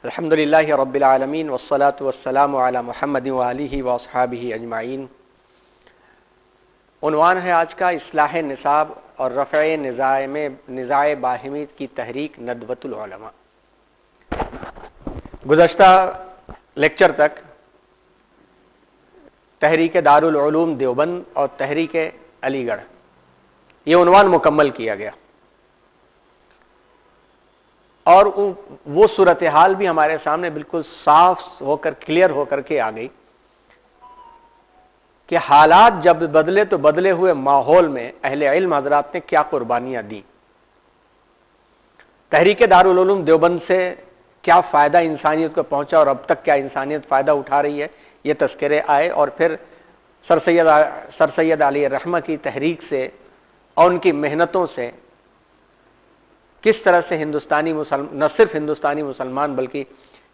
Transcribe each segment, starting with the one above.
الحمدللہ رب العالمین والصلاة والسلام علی محمد وآلہ واصحابہ اجمعین۔ عنوان ہے آج کا اصلاح نصاب اور رفع نزاع باہمی کی تحریک ندوۃ العلماء۔ گزشتہ لیکچر تک تحریک دارالعلوم دیوبند اور تحریک علی گڑھ یہ عنوان مکمل کیا گیا، اور وہ صورتحال بھی ہمارے سامنے بالکل صاف ہو کر کلیئر ہو کر کے آ گئی کہ حالات جب بدلے تو بدلے ہوئے ماحول میں اہل علم حضرات نے کیا قربانیاں دی، تحریک دارالعلوم دیوبند سے کیا فائدہ انسانیت کو پہنچا اور اب تک کیا انسانیت فائدہ اٹھا رہی ہے، یہ تذکرے آئے، اور پھر سر سید علی رحمہ کی تحریک سے اور ان کی محنتوں سے کس طرح سے نہ صرف ہندوستانی مسلمان بلکہ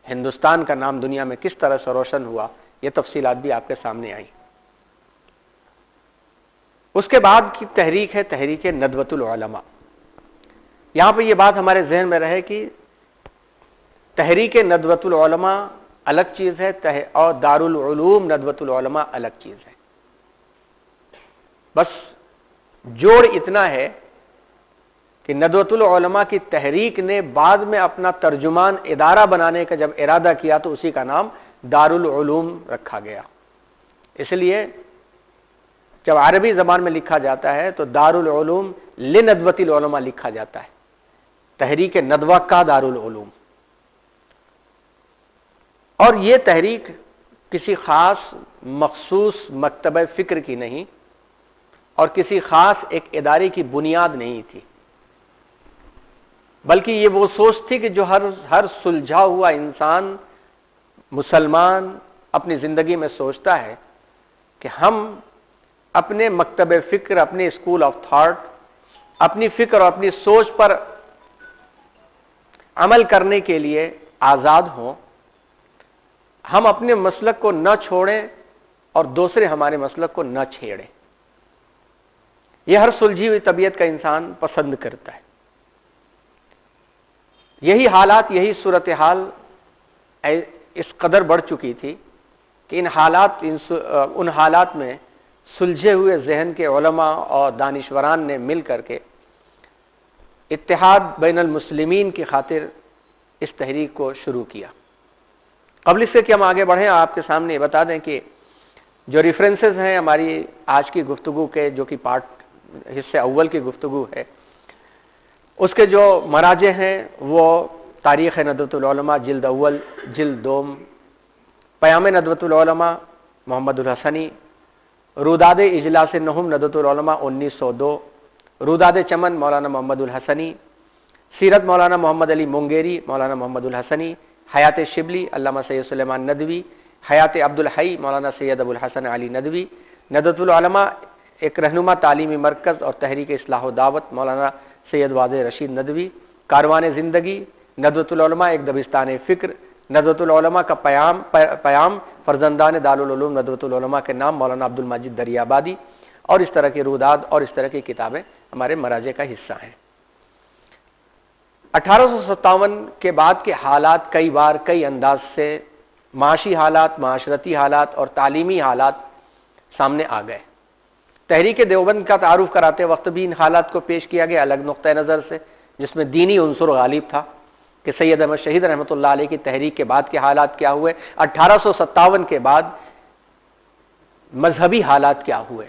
ہندوستان کا نام دنیا میں کس طرح سے روشن ہوا، یہ تفصیلات بھی آپ کے سامنے آئی۔ اس کے بعد کی تحریک ہے تحریک ندوۃ العلماء۔ یہاں پہ یہ بات ہمارے ذہن میں رہے کہ تحریک ندوۃ العلماء الگ چیز ہے اور دارالعلوم ندوۃ العلماء الگ چیز ہے۔ بس جوڑ اتنا ہے کہ ندوۃ العلماء کی تحریک نے بعد میں اپنا ترجمان ادارہ بنانے کا جب ارادہ کیا تو اسی کا نام دارالعلوم رکھا گیا۔ اس لیے جب عربی زبان میں لکھا جاتا ہے تو دارالعلوم لندوۃ العلماء لکھا جاتا ہے، تحریک ندوہ کا دارالعلوم۔ اور یہ تحریک کسی خاص مخصوص مکتبہ فکر کی نہیں اور کسی خاص ایک ادارے کی بنیاد نہیں تھی، بلکہ یہ وہ سوچ تھی کہ جو ہر سلجھا ہوا انسان مسلمان اپنی زندگی میں سوچتا ہے کہ ہم اپنے مکتب فکر، اپنے اسکول آف تھاٹ، اپنی فکر اور اپنی سوچ پر عمل کرنے کے لیے آزاد ہوں، ہم اپنے مسلک کو نہ چھوڑیں اور دوسرے ہمارے مسلک کو نہ چھیڑیں۔ یہ ہر سلجھی ہوئی طبیعت کا انسان پسند کرتا ہے۔ یہی حالات، یہی صورتحال اس قدر بڑھ چکی تھی کہ ان حالات میں سلجھے ہوئے ذہن کے علماء اور دانشوران نے مل کر کے اتحاد بین المسلمین کی خاطر اس تحریک کو شروع کیا۔ قبل اس سے کہ ہم آگے بڑھیں، آپ کے سامنے یہ بتا دیں کہ جو ریفرنسز ہیں ہماری آج کی گفتگو کے، جو کہ حصے اول کی گفتگو ہے، اس کے جو مراجع ہیں وہ تاریخ ندوۃ العلماء جلد اول، جلد دوم، پیام ندوۃ العلماء محمد الحسنی، روداد اجلاس نہم ندوۃ العلماء 1902، روداد چمن مولانا محمد الحسنی، سیرت مولانا محمد علی مونگیری مولانا محمد الحسنی، حیات شبلی علامہ سید سلیمان ندوی، حیات عبدالحی مولانا سید ابو الحسن علی ندوی، ندوۃ العلماء ایک رہنما تعلیمی مرکز اور تحریک اصلاح و دعوت مولانا سید واضح رشید ندوی، کاروان زندگی ندوۃ العلماء ایک دبستان فکر، ندوۃ العلماء کا پیام فرزندان دارالعلوم ندوۃ العلماء کے نام مولانا عبد المجید دریابادی، اور اس طرح کی روداد اور اس طرح کی کتابیں ہمارے مراجع کا حصہ ہیں۔ 1857 کے بعد کے حالات کئی بار کئی انداز سے معاشی حالات، معاشرتی حالات اور تعلیمی حالات سامنے آ گئے۔ تحریک دیوبند کا تعارف کراتے وقت بھی ان حالات کو پیش کیا گیا الگ نقطہ نظر سے، جس میں دینی عنصر غالب تھا کہ سید احمد شہید رحمۃ اللہ علیہ کی تحریک کے بعد کے حالات کیا ہوئے، 1857 کے بعد مذہبی حالات کیا ہوئے۔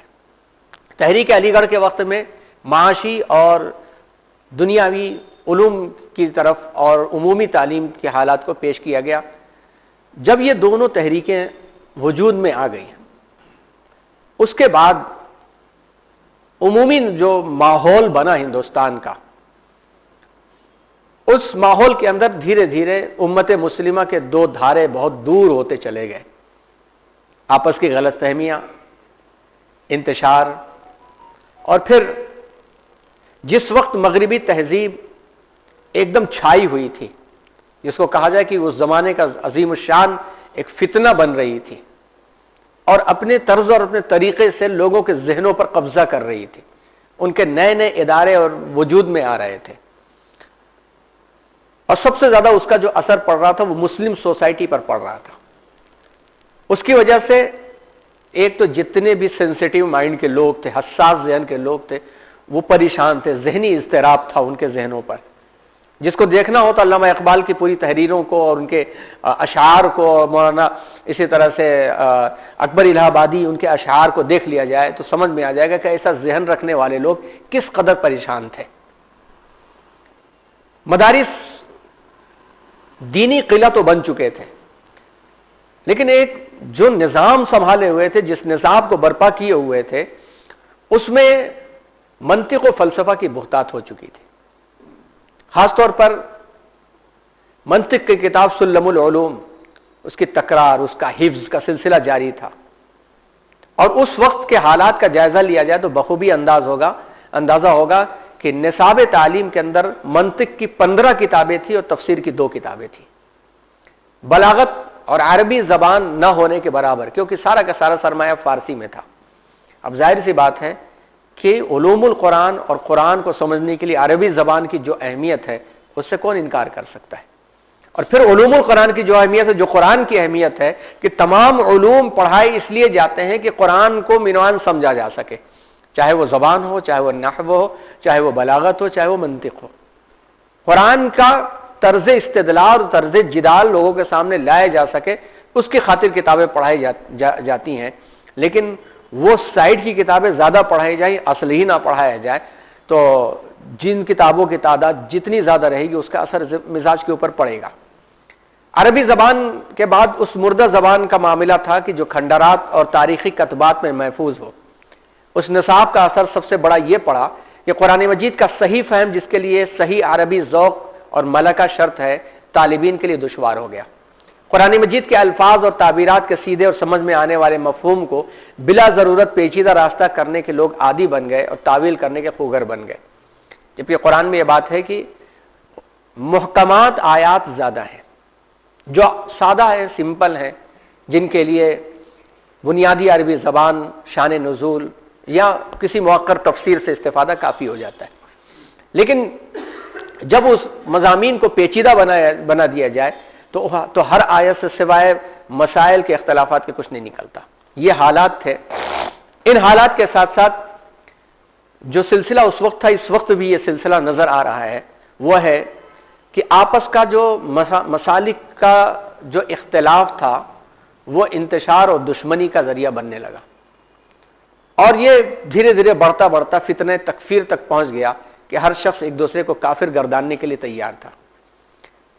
تحریک علی گڑھ کے وقت میں معاشی اور دنیاوی علوم کی طرف اور عمومی تعلیم کے حالات کو پیش کیا گیا۔ جب یہ دونوں تحریکیں وجود میں آ گئی، اس کے بعد عمومی جو ماحول بنا ہندوستان کا، اس ماحول کے اندر دھیرے دھیرے امت مسلمہ کے دو دھارے بہت دور ہوتے چلے گئے، آپس کی غلط فہمیاں، انتشار، اور پھر جس وقت مغربی تہذیب ایک دم چھائی ہوئی تھی، جس کو کہا جائے کہ اس زمانے کا عظیم الشان ایک فتنہ بن رہی تھی اور اپنے طرز اور اپنے طریقے سے لوگوں کے ذہنوں پر قبضہ کر رہی تھی، ان کے نئے نئے ادارے اور وجود میں آ رہے تھے، اور سب سے زیادہ اس کا جو اثر پڑ رہا تھا وہ مسلم سوسائٹی پر پڑ رہا تھا. اس کی وجہ سے ایک تو جتنے بھی سینسیٹیو مائنڈ کے لوگ تھے، حساس ذہن کے لوگ تھے، وہ پریشان تھے، ذہنی اضطراب تھا ان کے ذہنوں پر. جس کو دیکھنا ہو تو علامہ اقبال کی پوری تحریروں کو اور ان کے اشعار کو، اور مولانا اسی طرح سے اکبر الہ آبادی ان کے اشعار کو دیکھ لیا جائے تو سمجھ میں آ جائے گا کہ ایسا ذہن رکھنے والے لوگ کس قدر پریشان تھے. مدارس دینی قلعہ تو بن چکے تھے، لیکن ایک جو نظام سنبھالے ہوئے تھے، جس نصاب کو برپا کیے ہوئے تھے، اس میں منطق و فلسفہ کی بہتات ہو چکی تھی. خاص طور پر منطق کی کتاب سلم العلوم، اس کی تکرار، اس کا حفظ کا سلسلہ جاری تھا. اور اس وقت کے حالات کا جائزہ لیا جائے تو بخوبی اندازہ ہوگا کہ نصاب تعلیم کے اندر منطق کی 15 کتابیں تھیں اور تفسیر کی 2 کتابیں تھیں. بلاغت اور عربی زبان نہ ہونے کے برابر، کیونکہ سارا کا سارا سرمایہ فارسی میں تھا. اب ظاہر سی بات ہے کہ علوم القرآن اور قرآن کو سمجھنے کے لیے عربی زبان کی جو اہمیت ہے اس سے کون انکار کر سکتا ہے. اور پھر علوم القرآن کی جو اہمیت ہے، جو قرآن کی اہمیت ہے کہ تمام علوم پڑھائے اس لیے جاتے ہیں کہ قرآن کو عنوان سمجھا جا سکے، چاہے وہ زبان ہو، چاہے وہ نحو ہو، چاہے وہ بلاغت ہو، چاہے وہ منطق ہو. قرآن کا طرز استدلال اور طرز جدال لوگوں کے سامنے لایا جا سکے، اس کی خاطر کتابیں پڑھائی جاتی ہیں. لیکن وہ سائڈ کی کتابیں زیادہ پڑھائی جائیں، اصل ہی نہ پڑھایا جائے، تو جن کتابوں کی تعداد جتنی زیادہ رہے گی اس کا اثر مزاج کے اوپر پڑے گا. عربی زبان کے بعد اس مردہ زبان کا معاملہ تھا کہ جو کھنڈرات اور تاریخی کتبات میں محفوظ ہو. اس نصاب کا اثر سب سے بڑا یہ پڑا کہ قرآن مجید کا صحیح فہم، جس کے لیے صحیح عربی ذوق اور ملکہ شرط ہے، طالبین کے لیے دشوار ہو گیا. قرآن مجید کے الفاظ اور تعبیرات کے سیدھے اور سمجھ میں آنے والے مفہوم کو بلا ضرورت پیچیدہ راستہ کرنے کے لوگ عادی بن گئے اور تعویل کرنے کے خوگر بن گئے. جبکہ قرآن میں یہ بات ہے کہ محکمات آیات زیادہ ہیں، جو سادہ ہے، سمپل ہیں، جن کے لیے بنیادی عربی زبان، شان نزول یا کسی موقر تفسیر سے استفادہ کافی ہو جاتا ہے. لیکن جب اس مضامین کو پیچیدہ بنا دیا جائے تو ہر آیت سے سوائے مسائل کے اختلافات کے کچھ نہیں نکلتا. یہ حالات تھے. ان حالات کے ساتھ ساتھ جو سلسلہ اس وقت تھا، اس وقت بھی یہ سلسلہ نظر آ رہا ہے، وہ ہے کہ آپس کا جو مسالک کا جو اختلاف تھا وہ انتشار اور دشمنی کا ذریعہ بننے لگا. اور یہ دھیرے دھیرے بڑھتا فتنہ تکفیر تک پہنچ گیا کہ ہر شخص ایک دوسرے کو کافر گرداننے کے لیے تیار تھا.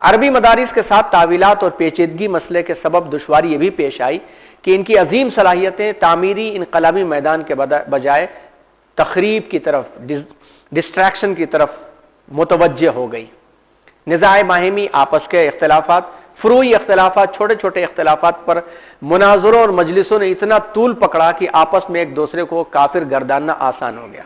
عربی مدارس کے ساتھ تعویلات اور پیچیدگی مسئلے کے سبب دشواری یہ بھی پیش آئی کہ ان کی عظیم صلاحیتیں تعمیری انقلابی میدان کے بجائے تخریب کی طرف، ڈسٹریکشن کی طرف متوجہ ہو گئی. نزاع باہمی، آپس کے اختلافات، فروعی اختلافات، چھوٹے چھوٹے اختلافات پر مناظروں اور مجلسوں نے اتنا طول پکڑا کہ آپس میں ایک دوسرے کو کافر گرداننا آسان ہو گیا.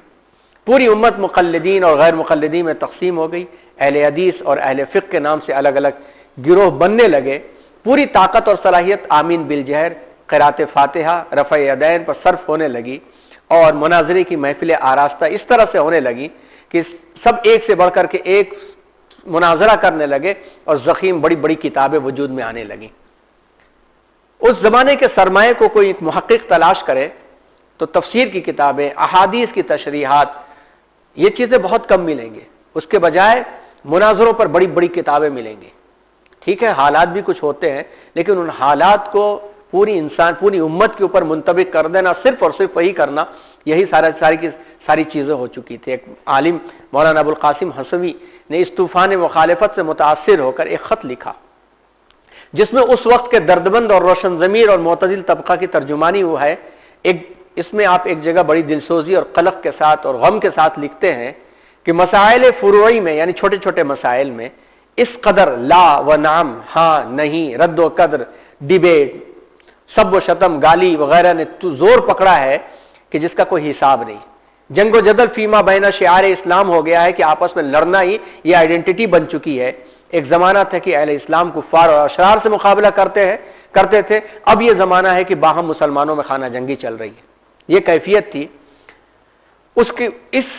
پوری امت مقلدین اور غیر مقلدین میں تقسیم ہو گئی. اہل حدیث اور اہل فقہ کے نام سے الگ الگ گروہ بننے لگے. پوری طاقت اور صلاحیت آمین بالجہر، قرات فاتحہ، رفع یدین پر صرف ہونے لگی اور مناظرے کی محفلیں آراستہ اس طرح سے ہونے لگی کہ سب ایک سے بڑھ کر کے ایک مناظرہ کرنے لگے اور ضخیم بڑی بڑی کتابیں وجود میں آنے لگیں. اس زمانے کے سرمایہ کو کوئی ایک محقق تلاش کرے تو تفسیر کی کتابیں، احادیث کی تشریحات، یہ چیزیں بہت کم ملیں گے. اس کے بجائے مناظروں پر بڑی بڑی کتابیں ملیں گی. ٹھیک ہے، حالات بھی کچھ ہوتے ہیں، لیکن ان حالات کو پوری امت کے اوپر منطبق کر دینا، صرف اور صرف وہی کرنا، یہی ساری چیزیں ہو چکی تھی. ایک عالم مولانا ابوالقاسم حصوی نے اس طوفان مخالفت سے متاثر ہو کر ایک خط لکھا جس میں اس وقت کے دردمند اور روشن ضمیر اور معتدل طبقہ کی ترجمانی ہوا ہے. اس میں آپ ایک جگہ بڑی دلسوزی اور قلق کے ساتھ اور غم کے ساتھ لکھتے ہیں کہ مسائل فروعی میں، یعنی چھوٹے چھوٹے مسائل میں، اس قدر لا و نعم، ہاں نہیں، رد و قدر، ڈیبیٹ، سب و شتم، گالی وغیرہ نے تو زور پکڑا ہے کہ جس کا کوئی حساب نہیں. جنگ و جدل فیما بین شعار اسلام ہو گیا ہے کہ آپس میں لڑنا ہی یہ آئیڈینٹی بن چکی ہے. ایک زمانہ تھا کہ اہل اسلام کفار اور اشرار سے مقابلہ کرتے تھے، اب یہ زمانہ ہے کہ باہم مسلمانوں میں خانہ جنگی چل رہی ہے. یہ کیفیت تھی. اس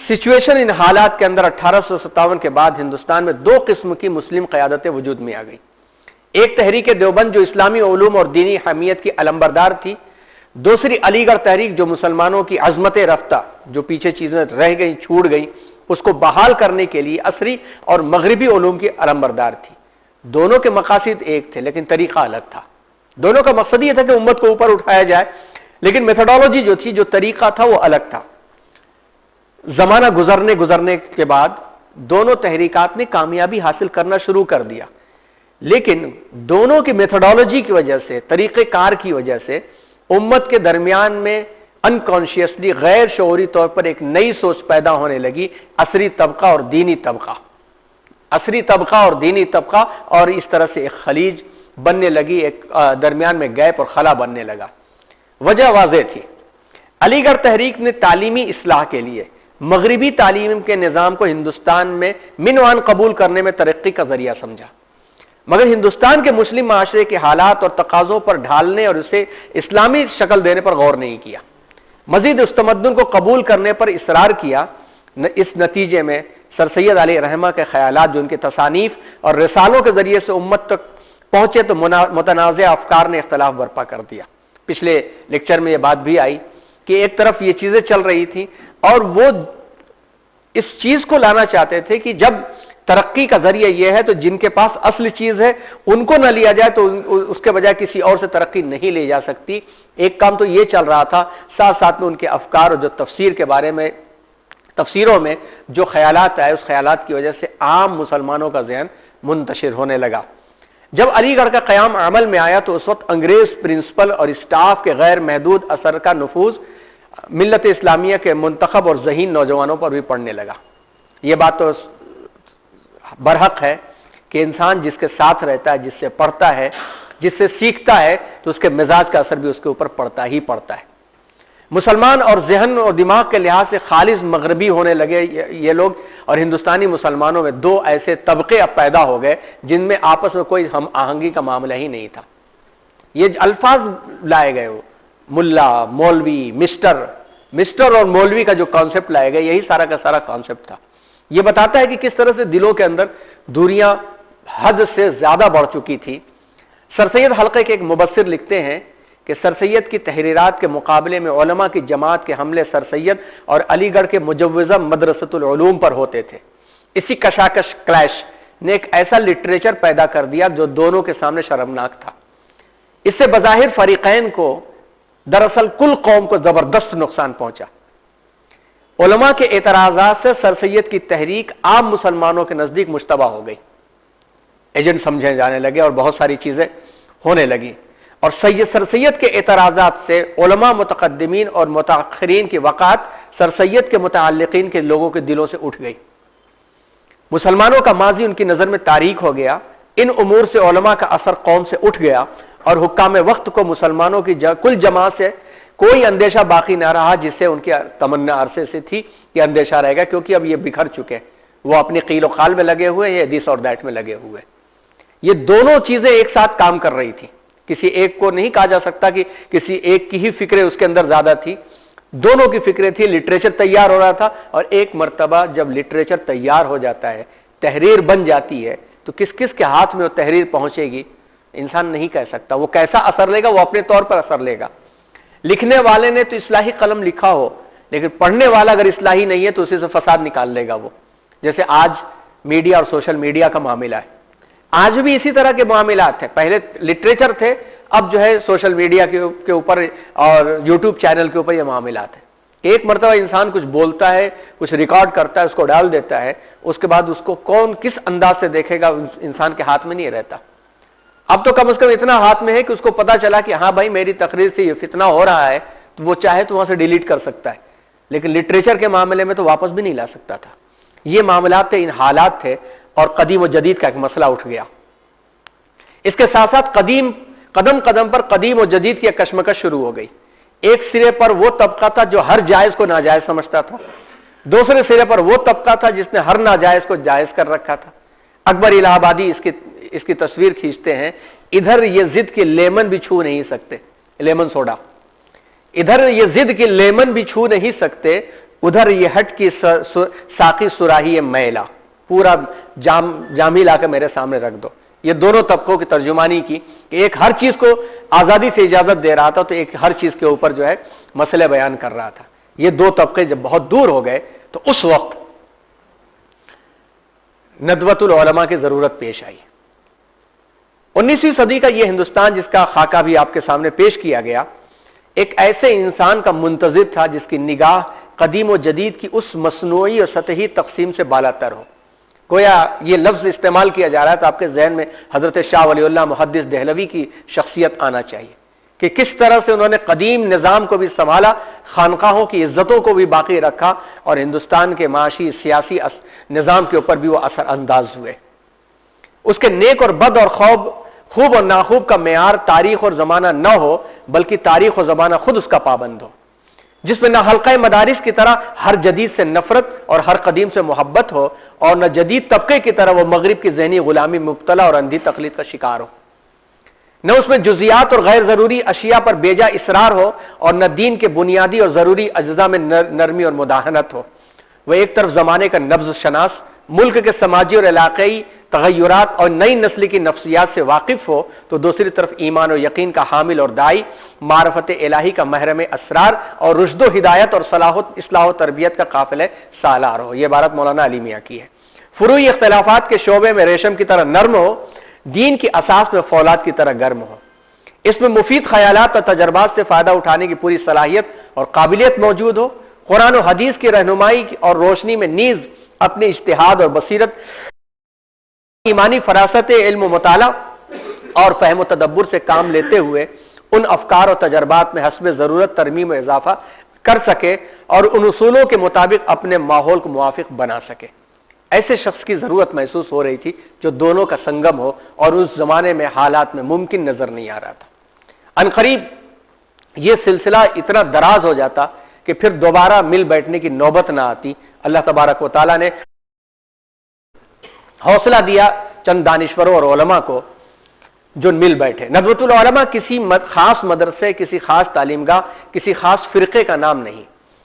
سچویشن، ان حالات کے اندر 1857 کے بعد ہندوستان میں دو قسم کی مسلم قیادتیں وجود میں آ گئی. ایک تحریک دیوبند جو اسلامی علوم اور دینی حمیت کی علمبردار تھی، دوسری علی گڑھ تحریک جو مسلمانوں کی عظمت رفتہ، جو پیچھے چیزیں رہ گئی، چھوٹ گئی، اس کو بحال کرنے کے لیے عصری اور مغربی علوم کی علمبردار تھی. دونوں کے مقاصد ایک تھے لیکن طریقہ الگ تھا. دونوں کا مقصد یہ تھا کہ امت کو اوپر اٹھایا جائے، لیکن میتھڈالوجی جو تھی، جو طریقہ تھا، وہ الگ تھا. زمانہ گزرنے کے بعد دونوں تحریکات نے کامیابی حاصل کرنا شروع کر دیا، لیکن دونوں کی میتھڈالوجی کی وجہ سے، طریقہ کار کی وجہ سے امت کے درمیان میں انکانشیسلی، غیر شعوری طور پر ایک نئی سوچ پیدا ہونے لگی، عصری طبقہ اور دینی طبقہ. عصری طبقہ اور دینی طبقہ، اور اس طرح سے ایک خلیج بننے لگی، ایک درمیان میں گیپ اور خلا بننے لگا. وجہ واضح تھی. علی گڑھ تحریک نے تعلیمی اصلاح کے لیے مغربی تعلیم کے نظام کو ہندوستان میں منوان قبول کرنے میں ترقی کا ذریعہ سمجھا، مگر ہندوستان کے مسلم معاشرے کے حالات اور تقاضوں پر ڈھالنے اور اسے اسلامی شکل دینے پر غور نہیں کیا. مزید اس تمدن کو قبول کرنے پر اصرار کیا. اس نتیجے میں سر سید علیہ رحمہ کے خیالات، جو ان کے تصانیف اور رسالوں کے ذریعے سے امت تک پہنچے، تو متنازع افکار نے اختلاف برپا کر دیا. پچھلے لیکچر میں یہ بات بھی آئی کہ ایک طرف یہ چیزیں چل رہی تھیں اور وہ اس چیز کو لانا چاہتے تھے کہ جب ترقی کا ذریعہ یہ ہے تو جن کے پاس اصل چیز ہے ان کو نہ لیا جائے تو اس کے بجائے کسی اور سے ترقی نہیں لی جا سکتی. ایک کام تو یہ چل رہا تھا، ساتھ ساتھ میں ان کے افکار اور جو تفسیر کے بارے میں، تفسیروں میں جو خیالات آئے، اس خیالات کی وجہ سے عام مسلمانوں کا ذہن منتشر ہونے لگا. جب علی گڑھ کا قیام عمل میں آیا تو اس وقت انگریز پرنسپل اور اسٹاف کے غیر محدود اثر کا نفوذ ملت اسلامیہ کے منتخب اور ذہین نوجوانوں پر بھی پڑنے لگا. یہ بات تو برحق ہے کہ انسان جس کے ساتھ رہتا ہے، جس سے پڑھتا ہے، جس سے سیکھتا ہے، تو اس کے مزاج کا اثر بھی اس کے اوپر پڑتا ہی پڑتا ہے. مسلمان اور ذہن اور دماغ کے لحاظ سے خالص مغربی ہونے لگے یہ لوگ، اور ہندوستانی مسلمانوں میں دو ایسے طبقے اب پیدا ہو گئے جن میں آپس میں کوئی ہم آہنگی کا معاملہ ہی نہیں تھا. یہ الفاظ لائے گئے، وہ ملا، مولوی، مسٹر اور مولوی کا جو کانسیپٹ لائے گئے، یہی سارا کا سارا کانسیپٹ تھا. یہ بتاتا ہے کہ کس طرح سے دلوں کے اندر دوریاں حد سے زیادہ بڑھ چکی تھی. سر سید حلقے کے ایک مبصر لکھتے ہیں کہ سر سید کی تحریرات کے مقابلے میں علماء کی جماعت کے حملے سر سید اور علی گڑھ کے مجوزہ مدرسۃ العلوم پر ہوتے تھے. اسی کشاکش کلیش نے ایک ایسا لٹریچر پیدا کر دیا جو دونوں کے سامنے شرمناک تھا. اس سے بظاہر فریقین کو دراصل کل قوم کو زبردست نقصان پہنچا. علماء کے اعتراضات سے سر سید کی تحریک عام مسلمانوں کے نزدیک مشتبہ ہو گئی، ایجنٹ سمجھے جانے لگے اور بہت ساری چیزیں ہونے لگی. اور سر سید کے اعتراضات سے علماء متقدمین اور متاخرین کی وقات سر سید کے متعلقین کے لوگوں کے دلوں سے اٹھ گئی. مسلمانوں کا ماضی ان کی نظر میں تاریک ہو گیا. ان امور سے علماء کا اثر قوم سے اٹھ گیا اور حکام وقت کو مسلمانوں کی کل جماعت سے کوئی اندیشہ باقی نہ رہا جس سے ان کی تمنا عرصے سے تھی کہ اندیشہ رہے گا، کیونکہ اب یہ بکھر چکے، وہ اپنی قیل و قال میں لگے ہوئے، یہ دیس اور دیٹ میں لگے ہوئے. یہ دونوں چیزیں ایک ساتھ کام کر رہی تھی. کسی ایک کو نہیں کہا جا سکتا کہ کسی ایک کی ہی فکریں اس کے اندر زیادہ تھی، دونوں کی فکریں تھی. لٹریچر تیار ہو رہا تھا، اور ایک مرتبہ جب لٹریچر تیار ہو جاتا ہے، تحریر بن جاتی ہے، تو کس کس کے ہاتھ میں وہ تحریر پہنچے گی انسان نہیں کہہ سکتا. وہ کیسا اثر لے گا، وہ اپنے طور پر اثر لے گا. لکھنے والے نے تو اصلاحی قلم لکھا ہو، لیکن پڑھنے والا اگر اصلاحی نہیں ہے تو اسی سے فساد نکال لے گا وہ. جیسے آج میڈیا اور سوشل میڈیا کا معاملہ ہے، آج بھی اسی طرح کے معاملات ہیں. پہلے لٹریچر تھے، اب جو ہے سوشل میڈیا کے اوپر اور یوٹیوب چینل کے اوپر یہ معاملات ہیں. ایک مرتبہ انسان کچھ بولتا ہے، کچھ ریکارڈ کرتا ہے، اس کو ڈال دیتا ہے، اس کے بعد اس کو کون کس انداز سے دیکھے گا انسان کے ہاتھ میں نہیں رہتا. اب تو کم از کم اتنا ہاتھ میں ہے کہ اس کو پتا چلا کہ ہاں بھائی میری تقریر سے یہ فتنہ ہو رہا ہے، تو وہ چاہے تو وہاں سے ڈیلیٹ کر سکتا ہے. لیکن لٹریچر کے معاملے میں تو واپس بھی نہیں لا سکتا تھا. یہ معاملات تھے، ان حالات تھے، اور قدیم و جدید کا ایک مسئلہ اٹھ گیا. اس کے ساتھ ساتھ قدم قدم پر قدیم و جدید کی ایک کشمکش شروع ہو گئی. ایک سرے پر وہ طبقہ تھا جو ہر جائز کو ناجائز سمجھتا تھا، دوسرے سرے پر وہ طبقہ تھا جس نے ہر ناجائز کو جائز کر رکھا تھا. اکبر الہ آبادی اس کی تصویر کھینچتے ہیں. ادھر یہ ضد کی لیمن بھی چھو نہیں سکتے، لیمن سوڈا، ادھر یہ ضد کی لیمن بھی چھو نہیں سکتے، ادھر یہ ہٹ کی ساقی سراہی میلا، پورا جام ہی لا کے میرے سامنے رکھ دو۔ یہ دونوں طبقوں کی ترجمانی کی کہ ایک ہر چیز کو آزادی سے اجازت دے رہا تھا، تو ایک ہر چیز کے اوپر جو ہے مسئلے بیان کر رہا تھا۔ یہ دو طبقے جب بہت دور ہو گئے تو اس وقت ندوۃ العلماء کی ضرورت پیش آئی۔ 19ویں صدی کا یہ ہندوستان جس کا خاکہ بھی آپ کے سامنے پیش کیا گیا، ایک ایسے انسان کا منتظر تھا جس کی نگاہ قدیم و جدید کی اس مصنوعی اور سطحی تقسیم سے بالا تر ہو۔ گویا یہ لفظ استعمال کیا جا رہا ہے تو آپ کے ذہن میں حضرت شاہ ولی اللہ محدث دہلوی کی شخصیت آنا چاہیے کہ کس طرح سے انہوں نے قدیم نظام کو بھی سنبھالا، خانقاہوں کی عزتوں کو بھی باقی رکھا، اور ہندوستان کے معاشی سیاسی نظام کے اوپر بھی وہ اثر انداز ہوئے۔ اس کے نیک اور بد اور خوب اور ناخوب کا معیار تاریخ اور زمانہ نہ ہو، بلکہ تاریخ اور زمانہ خود اس کا پابند ہو، جس میں نہ حلقہ مدارس کی طرح ہر جدید سے نفرت اور ہر قدیم سے محبت ہو، اور نہ جدید طبقے کی طرح وہ مغرب کی ذہنی غلامی مبتلا اور اندھی تقلید کا شکار ہو، نہ اس میں جزیات اور غیر ضروری اشیاء پر بیجا اصرار ہو، اور نہ دین کے بنیادی اور ضروری اجزاء میں نرمی اور مداہنت ہو۔ وہ ایک طرف زمانے کا نبض شناس، ملک کے سماجی اور علاقائی تغیرات اور نئی نسل کی نفسیات سے واقف ہو، تو دوسری طرف ایمان و یقین کا حامل اور دائی، معرفت الہی کا محرم اسرار، اور رشد و ہدایت اور اصلاح و تربیت کا قافلہ سالار ہو۔ یہ عبارت مولانا علی میاں کی ہے۔ فروعی اختلافات کے شعبے میں ریشم کی طرح نرم ہو، دین کی اساس میں فولاد کی طرح گرم ہو، اس میں مفید خیالات اور تجربات سے فائدہ اٹھانے کی پوری صلاحیت اور قابلیت موجود ہو، قرآن و حدیث کی رہنمائی اور روشنی میں نیز اپنی اجتہاد اور بصیرت، ایمانی فراست، علم و مطالعہ اور فہم و تدبر سے کام لیتے ہوئے ان افکار اور تجربات میں حسب ضرورت ترمیم و اضافہ کر سکے، اور ان اصولوں کے مطابق اپنے ماحول کو موافق بنا سکے۔ ایسے شخص کی ضرورت محسوس ہو رہی تھی جو دونوں کا سنگم ہو، اور اس زمانے میں حالات میں ممکن نظر نہیں آ رہا تھا۔ عنقریب یہ سلسلہ اتنا دراز ہو جاتا کہ پھر دوبارہ مل بیٹھنے کی نوبت نہ آتی۔ اللہ تبارک و تعالیٰ نے حوصلہ دیا چند دانشوروں اور علماء کو جو مل بیٹھے۔ ندوۃ العلماء کسی خاص مدرسے، کسی خاص تعلیم گاہ، کسی خاص فرقے کا نام نہیں،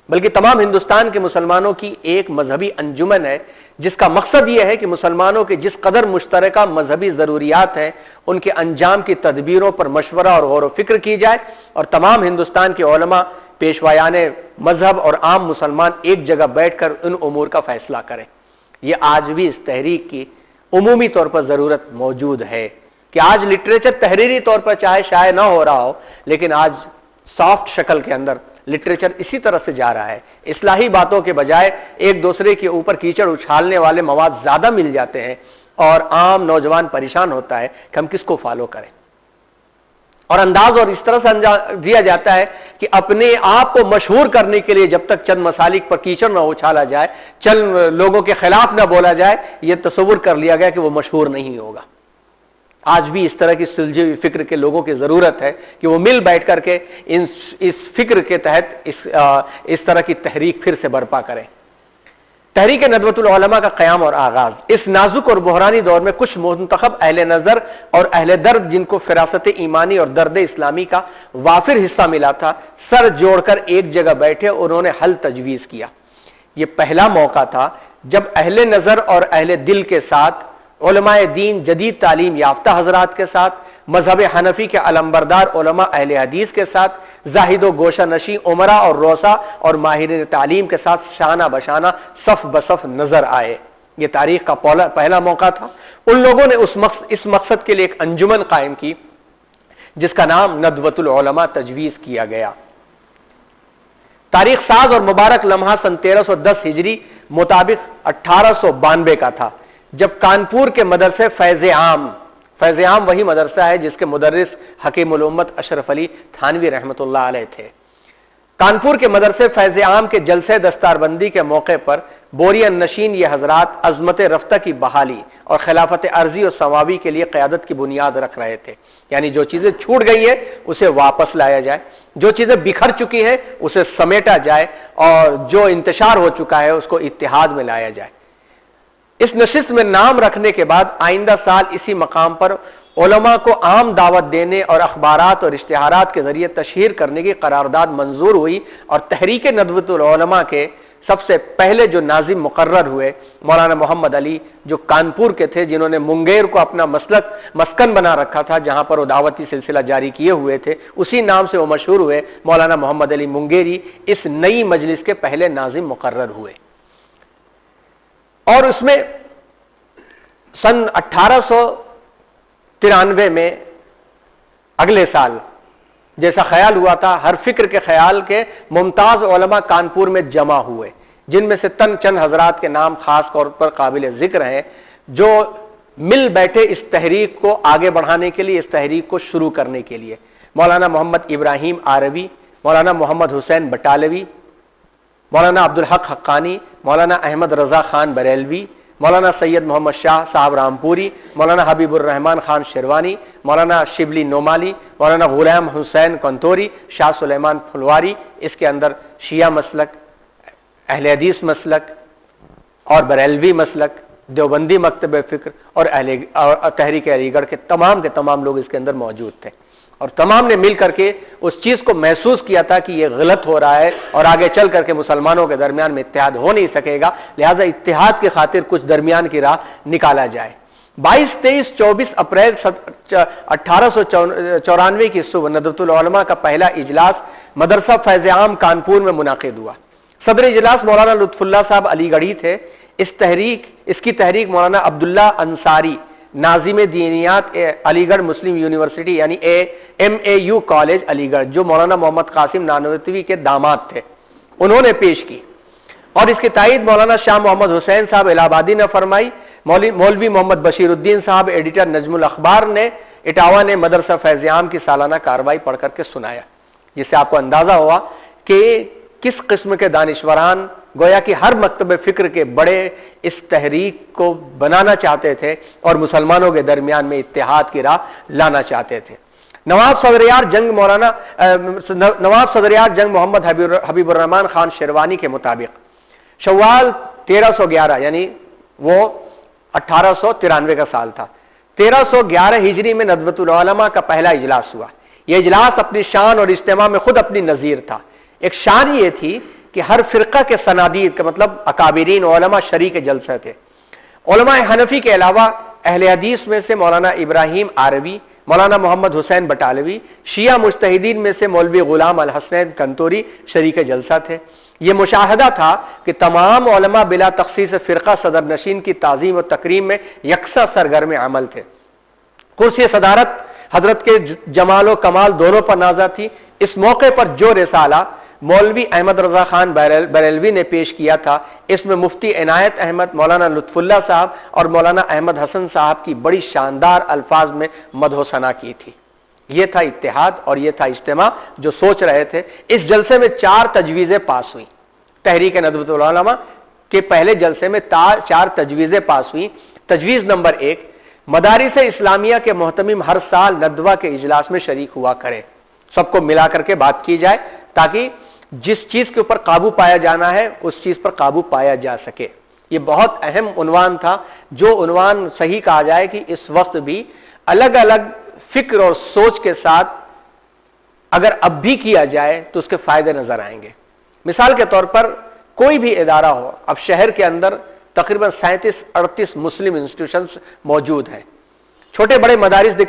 بلکہ تمام ہندوستان کے مسلمانوں کی ایک مذہبی انجمن ہے، جس کا مقصد یہ ہے کہ مسلمانوں کے جس قدر مشترکہ مذہبی ضروریات ہیں، ان کے انجام کی تدبیروں پر مشورہ اور غور و فکر کی جائے، اور تمام ہندوستان کے علماء، پیشوایان مذہب اور عام مسلمان ایک جگہ بیٹھ کر ان امور کا فیصلہ کریں۔ یہ آج بھی اس تحریک کی عمومی طور پر ضرورت موجود ہے کہ آج لٹریچر تحریری طور پر چاہے شائع نہ ہو رہا ہو، لیکن آج سافٹ شکل کے اندر لٹریچر اسی طرح سے جا رہا ہے۔ اصلاحی باتوں کے بجائے ایک دوسرے کے اوپر کیچڑ اچھالنے والے مواد زیادہ مل جاتے ہیں، اور عام نوجوان پریشان ہوتا ہے کہ ہم کس کو فالو کریں، اور انداز اور اس طرح سے دیا جاتا ہے کہ اپنے آپ کو مشہور کرنے کے لیے جب تک چند مسالک پر کیچڑ نہ اچھالا جائے، چند لوگوں کے خلاف نہ بولا جائے، یہ تصور کر لیا گیا کہ وہ مشہور نہیں ہوگا۔ آج بھی اس طرح کی سلجھی ہوئی فکر کے لوگوں کی ضرورت ہے کہ وہ مل بیٹھ کر کے اس فکر کے تحت اس طرح کی تحریک پھر سے برپا کریں۔ تحریک ندوۃ العلماء کا قیام اور آغاز اس نازک اور بحرانی دور میں کچھ منتخب اہل نظر اور اہل درد، جن کو فراست ایمانی اور درد اسلامی کا وافر حصہ ملا تھا، سر جوڑ کر ایک جگہ بیٹھے، انہوں نے حل تجویز کیا۔ یہ پہلا موقع تھا جب اہل نظر اور اہل دل کے ساتھ، علماء دین، جدید تعلیم یافتہ حضرات کے ساتھ، مذہب حنفی کے علمبردار علماء اہل حدیث کے ساتھ، زاہد و گوشہ نشی عمرہ اور روسا اور ماہرین تعلیم کے ساتھ شانہ بشانہ صف بصف نظر آئے۔ یہ تاریخ کا پہلا موقع تھا۔ ان لوگوں نے اس مقصد کے لیے ایک انجمن قائم کی جس کا نام ندوۃ العلماء تجویز کیا گیا۔ تاریخ ساز اور مبارک لمحہ سن 1310 ہجری مطابق 1892 کا تھا، جب کانپور کے مدرسے فیض عام وہی مدرسہ ہے جس کے مدرس حکیم الامت اشرف علی تھانوی رحمۃ اللہ علیہ تھے۔ کانپور کے مدرسے فیض عام کے جلسے دستار بندی کے موقع پر بورین نشین یہ حضرات عظمت رفتہ کی بحالی اور خلافت عرضی اور ثوابی کے لیے قیادت کی بنیاد رکھ رہے تھے، یعنی جو چیزیں چھوٹ گئی ہیں اسے واپس لایا جائے، جو چیزیں بکھر چکی ہیں اسے سمیٹا جائے، اور جو انتشار ہو چکا ہے اس کو اتحاد میں لایا جائے۔ اس نشست میں نام رکھنے کے بعد آئندہ سال اسی مقام پر علماء کو عام دعوت دینے اور اخبارات اور اشتہارات کے ذریعے تشہیر کرنے کی قرارداد منظور ہوئی، اور تحریک ندوۃ العلماء کے سب سے پہلے جو ناظم مقرر ہوئے مولانا محمد علی، جو کانپور کے تھے، جنہوں نے منگیر کو اپنا مسکن بنا رکھا تھا، جہاں پر وہ دعوتی سلسلہ جاری کیے ہوئے تھے، اسی نام سے وہ مشہور ہوئے، مولانا محمد علی منگیری اس نئی مجلس کے پہلے ناظم مقرر ہوئے۔ اور اس میں سن 1893 میں اگلے سال جیسا خیال ہوا تھا، ہر فکر کے خیال کے ممتاز علماء کانپور میں جمع ہوئے، جن میں سے چند حضرات کے نام خاص طور پر قابل ذکر ہیں، جو مل بیٹھے اس تحریک کو آگے بڑھانے کے لیے، اس تحریک کو شروع کرنے کے لیے۔ مولانا محمد ابراہیم آروی، مولانا محمد حسین بٹالوی، مولانا عبدالحق حقانی، مولانا احمد رضا خان بریلوی، مولانا سید محمد شاہ صاحب رامپوری، مولانا حبیب الرحمان خان شیروانی، مولانا شبلی نومالی، مولانا غلام حسین کنتوری، شاہ سلیمان پھلواری، اس کے اندر شیعہ مسلک، اہل حدیث مسلک اور بریلوی مسلک، دیوبندی مکتب فکر اور تحریک علی گڑھ کے تمام لوگ اس کے اندر موجود تھے، اور تمام نے مل کر کے اس چیز کو محسوس کیا تھا کہ یہ غلط ہو رہا ہے اور آگے چل کر کے مسلمانوں کے درمیان میں اتحاد ہو نہیں سکے گا، لہذا اتحاد کی خاطر کچھ درمیان کی راہ نکالا جائے۔ 22، 23، 24 اپریل 1894 کی صبح ندوۃ العلماء کا پہلا اجلاس مدرسہ فیض عام کانپور میں منعقد ہوا۔ صدر اجلاس مولانا لطف اللہ صاحب علی گڑھی تھے۔ اس کی تحریک مولانا عبداللہ انصاری، ناظم دینیات علی گڑھ مسلم یونیورسٹی یعنی MAU کالج علی گڑھ، جو مولانا محمد قاسم نانوتوی کے داماد تھے، انہوں نے پیش کی، اور اس کی تائید مولانا شاہ محمد حسین صاحب الہ آبادی نے فرمائی۔ مولوی محمد بشیر الدین صاحب ایڈیٹر نجم الاخبار نے اٹاوا نے مدرسہ فیض عام کی سالانہ کارروائی پڑھ کر کے سنایا، جس سے آپ کو اندازہ ہوا کہ کس قسم کے دانشوران گویا کہ ہر مکتب فکر کے بڑے اس تحریک کو بنانا چاہتے تھے اور مسلمانوں کے درمیان میں اتحاد کی راہ لانا چاہتے تھے۔ نواب صدریار جنگ محمد حبیب الرحمان خان شیروانی کے مطابق شوال 1311 یعنی وہ 1893 کا سال تھا، 1311 ہجری میں ندوۃ العلماء کا پہلا اجلاس ہوا۔ یہ اجلاس اپنی شان اور اجتماع میں خود اپنی نظیر تھا۔ ایک شان یہ تھی کہ ہر فرقہ کے صنادید کا مطلب اکابرین علماء شریک جلسہ تھے۔ علماء حنفی کے علاوہ اہل حدیث میں سے مولانا ابراہیم آروی، مولانا محمد حسین بٹالوی، شیعہ مجتہدین میں سے مولوی غلام الحسین کنتوری شریک جلسہ تھے۔ یہ مشاہدہ تھا کہ تمام علماء بلا تخصیص فرقہ صدر نشین کی تعظیم و تکریم میں یکساں سرگرم عمل تھے۔ کرسی صدارت حضرت کے جمال و کمال دونوں پر نازا تھی۔ اس موقع پر جو رسالہ مولوی احمد رضا خان بریلوی نے پیش کیا تھا، اس میں مفتی عنایت احمد، مولانا لطف اللہ صاحب اور مولانا احمد حسن صاحب کی بڑی شاندار الفاظ میں مدح و ثنا کی تھی۔ یہ تھا اتحاد اور یہ تھا اجتماع جو سوچ رہے تھے۔ اس جلسے میں 4 تجویزیں پاس ہوئیں۔ تحریک ندوۃ العلماء کے پہلے جلسے میں 4 تجویزیں پاس ہوئیں۔ تجویز نمبر 1، مدارس اسلامیہ کے محتمم ہر سال ندوہ کے اجلاس میں شریک ہوا کرے، سب کو ملا کر کے بات کی جائے تاکہ جس چیز کے اوپر قابو پایا جانا ہے اس چیز پر قابو پایا جا سکے۔ یہ بہت اہم عنوان تھا، جو عنوان صحیح کہا جائے کہ اس وقت بھی الگ الگ فکر اور سوچ کے ساتھ اگر اب بھی کیا جائے تو اس کے فائدے نظر آئیں گے۔ مثال کے طور پر کوئی بھی ادارہ ہو، اب شہر کے اندر تقریباً 37-38 مسلم انسٹیٹیوشنز موجود ہیں۔ چھوٹے بڑے مدارس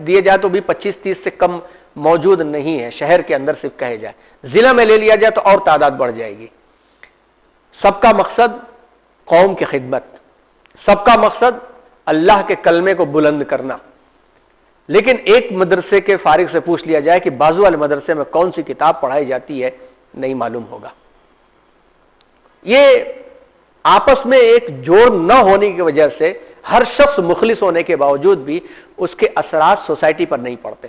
دیے جائے تو بھی 25-30 سے کم موجود نہیں ہے شہر کے اندر، صرف کہے جائے۔ ضلع میں لے لیا جائے تو اور تعداد بڑھ جائے گی۔ سب کا مقصد قوم کی خدمت، سب کا مقصد اللہ کے کلمے کو بلند کرنا، لیکن ایک مدرسے کے فارغ سے پوچھ لیا جائے کہ بازو والے مدرسے میں کون سی کتاب پڑھائی جاتی ہے، نہیں معلوم ہوگا۔ یہ آپس میں ایک جوڑ نہ ہونے کی وجہ سے ہر شخص مخلص ہونے کے باوجود بھی اس کے اثرات سوسائٹی پر نہیں پڑتے۔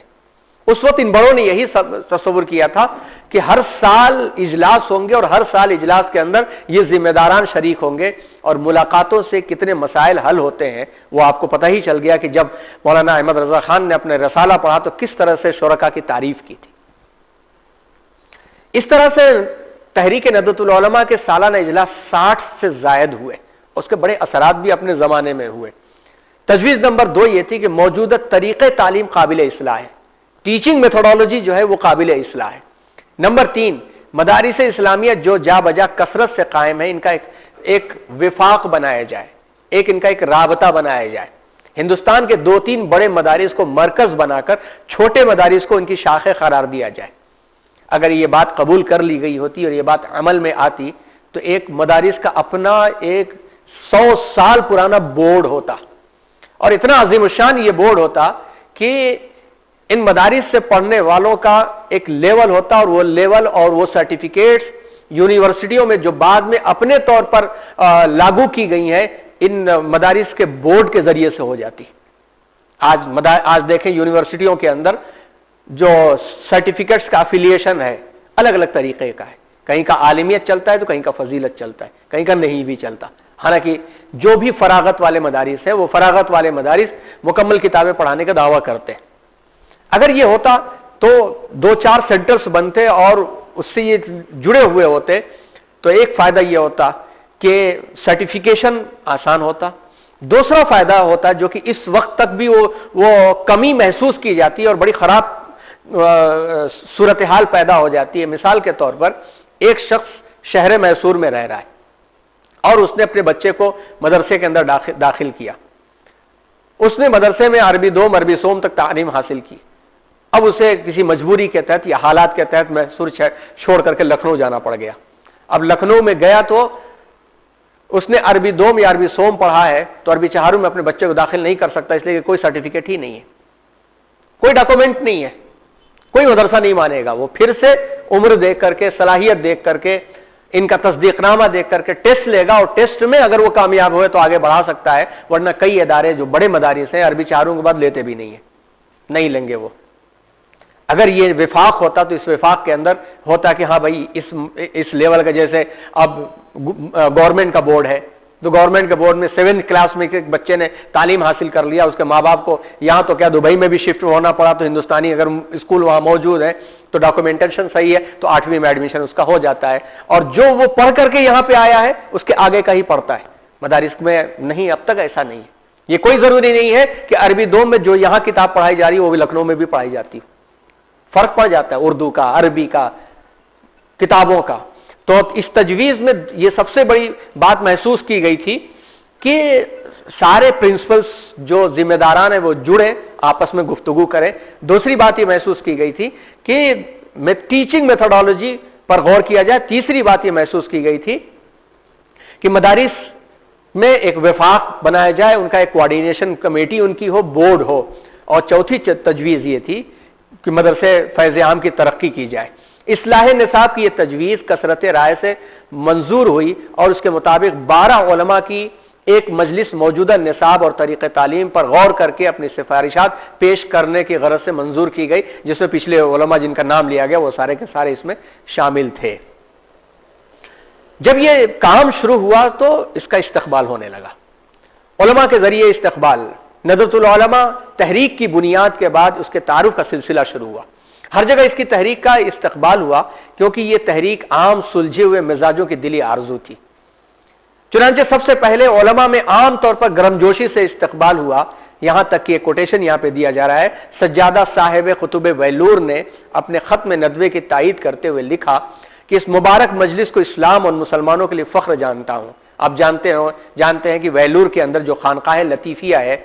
اس وقت ان بڑوں نے یہی تصور کیا تھا کہ ہر سال اجلاس ہوں گے اور ہر سال اجلاس کے اندر یہ ذمہ داران شریک ہوں گے، اور ملاقاتوں سے کتنے مسائل حل ہوتے ہیں وہ آپ کو پتہ ہی چل گیا کہ جب مولانا احمد رضا خان نے اپنے رسالہ پڑھا تو کس طرح سے شرکا کی تعریف کی تھی۔ اس طرح سے تحریک ندوۃ العلماء کے سالانہ اجلاس 60 سے زائد ہوئے، اس کے بڑے اثرات بھی اپنے زمانے میں ہوئے۔ تجویز نمبر 2 یہ تھی کہ موجودہ طریقہ تعلیم قابل اصلاح ہے، ٹیچنگ میتھڈالوجی جو ہے وہ قابل اصلاح ہے۔ نمبر 3، مدارس اسلامیہ جو جا بجا کثرت سے قائم ہے، ان کا ایک وفاق بنایا جائے، ان کا ایک رابطہ بنایا جائے. ہندوستان کے 2-3 بڑے مدارس کو مرکز بنا کر چھوٹے مدارس کو ان کی شاخیں قرار دیا جائے. اگر یہ بات قبول کر لی گئی ہوتی اور یہ بات عمل میں آتی تو ایک مدارس کا اپنا ایک 100 سال پرانا بورڈ ہوتا، اور اتنا عظیم الشان یہ بورڈ ہوتا کہ ان مدارس سے پڑھنے والوں کا ایک لیول ہوتا، اور وہ لیول اور وہ سرٹیفکیٹس یونیورسٹیوں میں جو بعد میں اپنے طور پر لاگو کی گئی ہیں ان مدارس کے بورڈ کے ذریعے سے ہو جاتی. آج دیکھیں یونیورسٹیوں کے اندر جو سرٹیفکیٹس کا افیلیشن ہے الگ الگ طریقے کا ہے، کہیں کا عالمیت چلتا ہے تو کہیں کا فضیلت چلتا ہے، کہیں کا نہیں بھی چلتا. حالانکہ جو بھی فراغت والے مدارس ہیں وہ فراغت والے مدارس مکمل کتابیں پڑھانے کا دعویٰ کرتے ہیں. اگر یہ ہوتا تو 2-4 سینٹرز بنتے اور اس سے یہ جڑے ہوئے ہوتے تو ایک فائدہ یہ ہوتا کہ سرٹیفیکیشن آسان ہوتا. دوسرا فائدہ ہوتا جو کہ اس وقت تک بھی وہ کمی محسوس کی جاتی ہے اور بڑی خراب صورتحال پیدا ہو جاتی ہے. مثال کے طور پر ایک شخص شہر میسور میں رہ رہا ہے اور اس نے اپنے بچے کو مدرسے کے اندر داخل کیا. اس نے مدرسے میں عربی دوم عربی سوم تک تعلیم حاصل کی. اب اسے کسی مجبوری کے تحت یا حالات کے تحت میسور چھوڑ کر کے لکھنؤ جانا پڑ گیا. اب لکھنؤ میں گیا تو اس نے عربی دوم یا عربی سوم پڑھا ہے تو عربی چہاروں میں اپنے بچے کو داخل نہیں کر سکتا، اس لیے کہ کوئی سرٹیفکیٹ ہی نہیں ہے، کوئی ڈاکومنٹ نہیں ہے، کوئی مدرسہ نہیں مانے گا. وہ پھر سے عمر دیکھ کر کے، صلاحیت دیکھ کر کے، ان کا تصدیق نامہ دیکھ کر کے ٹیسٹ لے گا، اور ٹیسٹ میں اگر وہ کامیاب ہوئے تو آگے بڑھا سکتا ہے، ورنہ کئی ادارے جو بڑے مدارس ہیں عربی چہاروں کے بعد لیتے بھی نہیں ہیں، نہیں لیں گے وہ. اگر یہ وفاق ہوتا تو اس وفاق کے اندر ہوتا کہ ہاں بھائی اس لیول کا، جیسے اب گورنمنٹ کا بورڈ ہے تو گورنمنٹ کے بورڈ میں 7th کلاس میں ایک بچے نے تعلیم حاصل کر لیا، اس کے ماں باپ کو یہاں تو کیا دبئی میں بھی شفٹ ہونا پڑا، تو ہندوستانی اگر اسکول وہاں موجود ہے تو ڈاکومنٹیشن صحیح ہے تو 8ویں میں ایڈمیشن اس کا ہو جاتا ہے، اور جو وہ پڑھ کر کے یہاں پہ آیا ہے اس کے آگے کا ہی پڑھتا ہے. مدارس میں نہیں، اب تک ایسا نہیں ہے. یہ کوئی ضروری نہیں ہے کہ عربی دوم میں جو یہاں کتاب پڑھائی جا رہی ہے وہ بھی لکھنؤ میں بھی پڑھائی جاتی ہے. فرق پڑ جاتا ہے اردو کا، عربی کا، کتابوں کا. تو اس تجویز میں یہ سب سے بڑی بات محسوس کی گئی تھی کہ سارے پرنسپلز جو ذمہ داران ہیں وہ جڑیں، آپس میں گفتگو کریں. دوسری بات یہ محسوس کی گئی تھی کہ ٹیچنگ میتھڈالوجی پر غور کیا جائے. تیسری بات یہ محسوس کی گئی تھی کہ مدارس میں ایک وفاق بنایا جائے، ان کا ایک کوآرڈینیشن کمیٹی ان کی ہو، بورڈ ہو. اور چوتھی تجویز یہ تھی کہ مدرسے فیض عام کی ترقی کی جائے. اصلاح نصاب کی یہ تجویز کثرت رائے سے منظور ہوئی اور اس کے مطابق 12 علماء کی ایک مجلس موجودہ نصاب اور طریقہ تعلیم پر غور کر کے اپنی سفارشات پیش کرنے کی غرض سے منظور کی گئی، جس میں پچھلے علماء جن کا نام لیا گیا وہ سارے کے سارے اس میں شامل تھے. جب یہ کام شروع ہوا تو اس کا استقبال ہونے لگا. علماء کے ذریعے استقبال، ندوۃ العلماء تحریک کی بنیاد کے بعد اس کے تعارف کا سلسلہ شروع ہوا. ہر جگہ اس کی تحریک کا استقبال ہوا کیونکہ یہ تحریک عام سلجھے ہوئے مزاجوں کی دلی آرزو تھی. چنانچہ سب سے پہلے علماء میں عام طور پر گرمجوشی سے استقبال ہوا. یہاں تک کہ ایک کوٹیشن یہاں پہ دیا جا رہا ہے. سجادہ صاحب قطب ویلور نے اپنے خط میں ندوے کی تائید کرتے ہوئے لکھا کہ اس مبارک مجلس کو اسلام اور مسلمانوں کے لیے فخر جانتا ہوں. آپ جانتے ہیں کہ ویلور کے اندر جو خانقاہ لطیفیہ ہے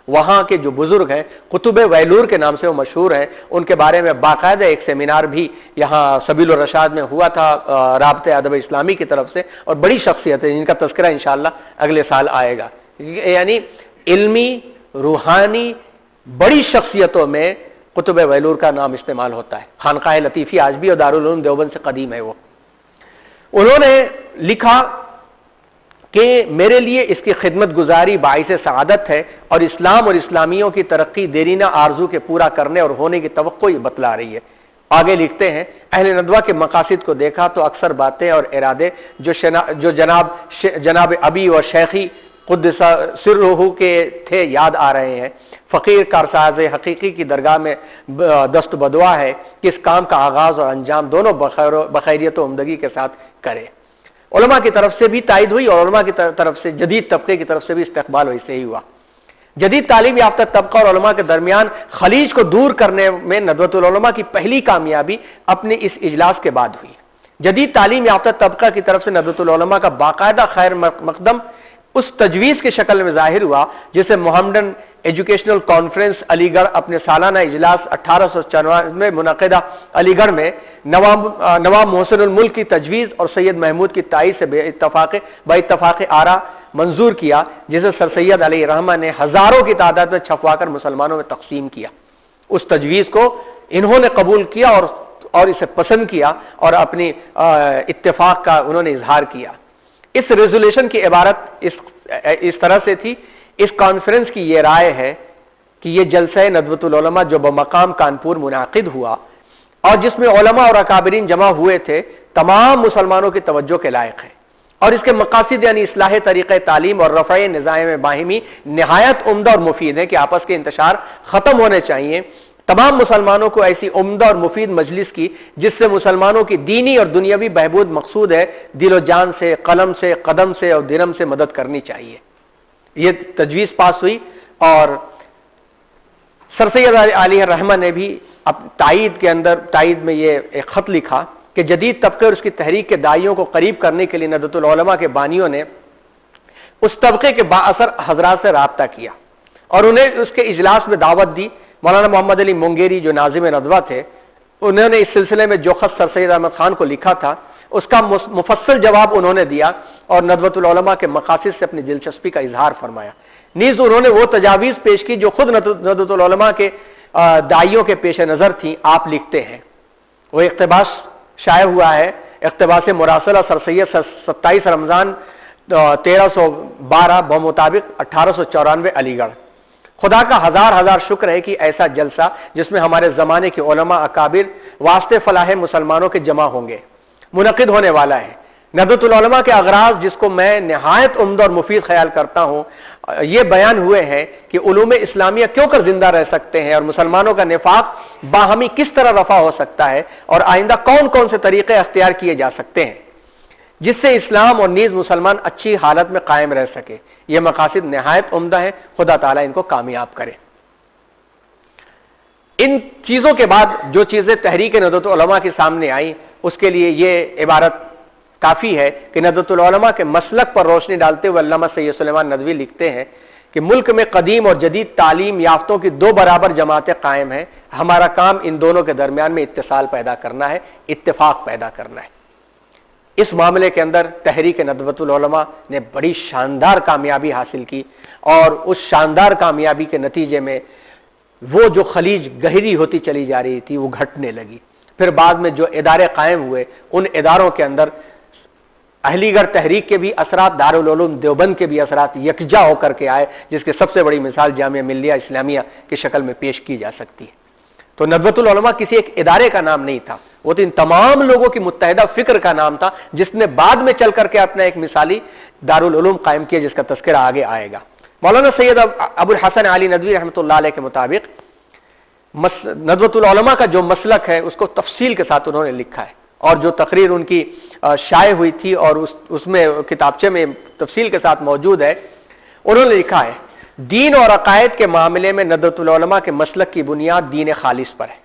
وہاں کے جو بزرگ ہیں قطب ویلور کے نام سے وہ مشہور ہیں. ان کے بارے میں باقاعدہ ایک سیمینار بھی یہاں سبیل الرشاد میں ہوا تھا رابطہ ادب اسلامی کی طرف سے، اور بڑی شخصیت ہے جن کا تذکرہ انشاءاللہ اگلے سال آئے گا. یعنی علمی روحانی بڑی شخصیتوں میں قطب ویلور کا نام استعمال ہوتا ہے. خانقاہ لطیفی آج بھی اور دارالعلوم دیوبند سے قدیم ہے. وہ انہوں نے لکھا کہ میرے لیے اس کی خدمت گزاری باعث سعادت ہے اور اسلام اور اسلامیوں کی ترقی دیرینہ آرزو کے پورا کرنے اور ہونے کی توقع یہ بتلا رہی ہے. آگے لکھتے ہیں اہل ندوہ کے مقاصد کو دیکھا تو اکثر باتیں اور ارادے جو جناب ابی اور شیخی قدس سرہ کے تھے یاد آ رہے ہیں. فقیر کارساز حقیقی کی درگاہ میں دست بدعا ہے کہ اس کام کا آغاز اور انجام دونوں بخیریت و عمدگی کے ساتھ کرے. علماء کی طرف سے بھی تائید ہوئی اور علماء کی طرف سے جدید طبقے کی طرف سے بھی استقبال ویسے ہی ہوا. جدید تعلیم یافتہ طبقہ اور علماء کے درمیان خلیج کو دور کرنے میں ندوۃ العلماء کی پہلی کامیابی اپنے اس اجلاس کے بعد ہوئی. جدید تعلیم یافتہ طبقہ کی طرف سے ندوۃ العلماء کا باقاعدہ خیر مقدم اس تجویز کی شکل میں ظاہر ہوا جسے محمدن ایجوکیشنل کانفرنس علی گڑھ اپنے سالانہ اجلاس 1894 میں منعقدہ علی گڑھ میں نواب محسن الملک کی تجویز اور سید محمود کی تائید سے با اتفاق آرا منظور کیا، جسے سر سید علیہ رحمہ نے ہزاروں کی تعداد میں چھپوا کر مسلمانوں میں تقسیم کیا۔ اس تجویز کو انہوں نے قبول کیا اور اسے پسند کیا اور اپنی اتفاق کا انہوں نے اظہار کیا۔ اس ریزولوشن کی عبارت اس طرح سے تھی: اس کانفرنس کی یہ رائے ہے کہ یہ جلسہ ندوۃ العلماء جو بمقام کانپور منعقد ہوا اور جس میں علماء اور اکابرین جمع ہوئے تھے، تمام مسلمانوں کی توجہ کے لائق ہے، اور اس کے مقاصد یعنی اصلاح طریقہ تعلیم اور رفع نظام باہمی نہایت عمدہ اور مفید ہے کہ آپس کے انتشار ختم ہونے چاہیے۔ تمام مسلمانوں کو ایسی عمدہ اور مفید مجلس کی جس سے مسلمانوں کی دینی اور دنیاوی بہبود مقصود ہے، دل و جان سے، قلم سے، قدم سے اور درہم سے مدد کرنی چاہیے۔ یہ تجویز پاس ہوئی اور سر سید علیہ الرحمہ نے بھی تائید میں یہ ایک خط لکھا کہ جدید طبقے اور اس کی تحریک کے داعیوں کو قریب کرنے کے لیے ندوۃ العلماء کے بانیوں نے اس طبقے کے بااثر حضرات سے رابطہ کیا اور انہیں اس کے اجلاس میں دعوت دی۔ مولانا محمد علی مونگیری جو ناظم ندوہ تھے، انہوں نے اس سلسلے میں جو خط سر سید احمد خان کو لکھا تھا اس کا مفصل جواب انہوں نے دیا اور ندوۃ العلماء کے مقاصد سے اپنی دلچسپی کا اظہار فرمایا۔ نیز انہوں نے وہ تجاویز پیش کی جو خود ندوۃ العلماء کے داعیوں کے پیش نظر تھیں۔ آپ لکھتے ہیں، وہ اقتباس شائع ہوا ہے، اقتباس مراسلہ سر سید 27 رمضان 1312 بمطابق 1894 علی گڑھ۔ خدا کا ہزار شکر ہے کہ ایسا جلسہ جس میں ہمارے زمانے کے علماء اکابر واسطے فلاح مسلمانوں کے جمع ہوں گے منعقد ہونے والا ہے۔ ندوۃ العلماء کے اغراض جس کو میں نہایت عمدہ اور مفید خیال کرتا ہوں یہ بیان ہوئے ہیں کہ علوم اسلامیہ کیوں کر زندہ رہ سکتے ہیں اور مسلمانوں کا نفاق باہمی کس طرح رفع ہو سکتا ہے اور آئندہ کون کون سے طریقے اختیار کیے جا سکتے ہیں جس سے اسلام اور نیز مسلمان اچھی حالت میں قائم رہ سکے۔ یہ مقاصد نہایت عمدہ ہے، خدا تعالیٰ ان کو کامیاب کرے۔ ان چیزوں کے بعد جو چیزیں تحریک ندوۃ العلماء کے سامنے آئیں اس کے لیے یہ عبارت کافی ہے کہ ندوۃ العلماء کے مسلک پر روشنی ڈالتے ہوئے علامہ سید سلیمان ندوی لکھتے ہیں کہ ملک میں قدیم اور جدید تعلیم یافتوں کی دو برابر جماعتیں قائم ہیں، ہمارا کام ان دونوں کے درمیان میں اتصال پیدا کرنا ہے، اتفاق پیدا کرنا ہے۔ اس معاملے کے اندر تحریک ندوۃ العلماء نے بڑی شاندار کامیابی حاصل کی اور اس شاندار کامیابی کے نتیجے میں وہ جو خلیج گہری ہوتی چلی جا رہی تھی وہ گھٹنے لگی۔ پھر بعد میں جو ادارے قائم ہوئے ان اداروں کے اندر علی گڑھ تحریک کے بھی اثرات، دارالعلوم دیوبند کے بھی اثرات یکجا ہو کر کے آئے، جس کی سب سے بڑی مثال جامعہ ملیہ اسلامیہ کی شکل میں پیش کی جا سکتی ہے۔ تو ندوۃ العلماء کسی ایک ادارے کا نام نہیں تھا، وہ تو ان تمام لوگوں کی متحدہ فکر کا نام تھا جس نے بعد میں چل کر کے اپنا ایک مثالی دارالعلوم قائم کیا جس کا تذکرہ آگے آئے گا۔ مولانا سید ابو الحسن علی ندوی رحمۃ اللہ علیہ کے مطابق ندوۃ العلماء کا جو مسلک ہے اس کو تفصیل کے ساتھ انہوں نے لکھا ہے اور جو تقریر ان کی شائع ہوئی تھی اور اس میں کتابچے میں تفصیل کے ساتھ موجود ہے۔ انہوں نے لکھا ہے، دین اور عقائد کے معاملے میں ندوۃ العلماء کے مسلک کی بنیاد دین خالص پر ہے۔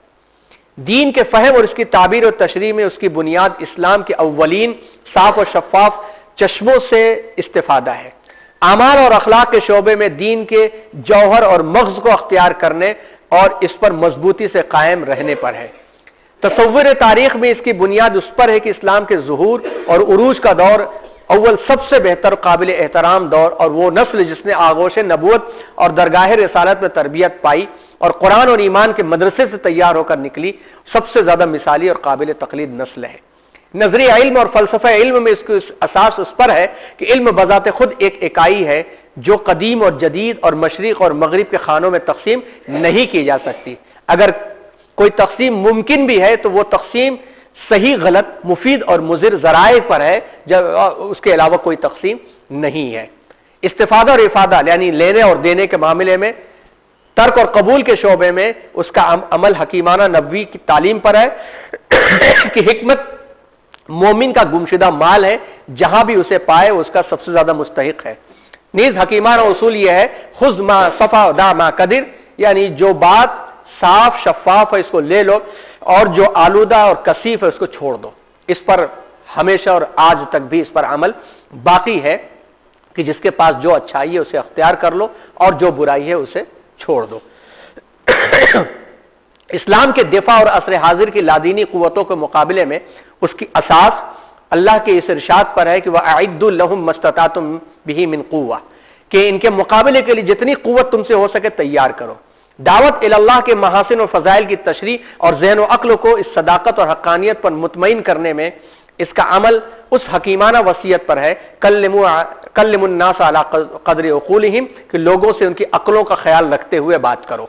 دین کے فہم اور اس کی تعبیر و تشریح میں اس کی بنیاد اسلام کے اولین صاف و شفاف چشموں سے استفادہ ہے۔ اعمال اور اخلاق کے شعبے میں دین کے جوہر اور مغز کو اختیار کرنے اور اس پر مضبوطی سے قائم رہنے پر ہے۔ تصور تاریخ میں اس کی بنیاد اس پر ہے کہ اسلام کے ظہور اور عروج کا دور اول سب سے بہتر قابل احترام دور اور وہ نسل جس نے آغوش نبوت اور درگاہ رسالت میں تربیت پائی اور قرآن اور ایمان کے مدرسے سے تیار ہو کر نکلی، سب سے زیادہ مثالی اور قابل تقلید نسل ہے۔ نظری علم اور فلسفہ علم میں اس کی اساس اس پر ہے کہ علم بذات خود ایک اکائی ہے جو قدیم اور جدید اور مشرق اور مغرب کے خانوں میں تقسیم نہیں کی جا سکتی۔ اگر کوئی تقسیم ممکن بھی ہے تو وہ تقسیم صحیح، غلط، مفید اور مضر ذرائع پر ہے، جب اس کے علاوہ کوئی تقسیم نہیں ہے۔ استفادہ اور افادہ یعنی لینے اور دینے کے معاملے میں، ترک اور قبول کے شعبے میں اس کا عمل حکیمانہ نبوی کی تعلیم پر ہے کہ حکمت مومن کا گمشدہ مال ہے، جہاں بھی اسے پائے اس کا سب سے زیادہ مستحق ہے۔ نیز حکیمانہ اصول یہ ہے، خذ ما صفا دا ما قدر، یعنی جو بات صاف شفاف ہے اس کو لے لو اور جو آلودہ اور کثیف ہے اس کو چھوڑ دو۔ اس پر ہمیشہ اور آج تک بھی اس پر عمل باقی ہے کہ جس کے پاس جو اچھائی ہے اسے اختیار کر لو اور جو برائی ہے اسے چھوڑ دو۔ اسلام کے دفاع اور عصر حاضر کی لادینی قوتوں کے مقابلے میں اس کی اساس اللہ کے اس ارشاد پر ہے کہ وَأَعِدُّوا لَهُم مَّا اسْتَطَعْتُم بِهِ مِن قُوَّةٍ، کہ ان کے مقابلے کے لیے جتنی قوت تم سے ہو سکے تیار کرو۔ دعوت اللہ کے محاسن و فضائل کی تشریح اور ذہن و عقل کو اس صداقت اور حقانیت پر مطمئن کرنے میں اس کا عمل اس حکیمانہ وصیت پر ہے کلموا الناس علی قدر عقولہم، کہ لوگوں سے ان کی عقلوں کا خیال رکھتے ہوئے بات کرو۔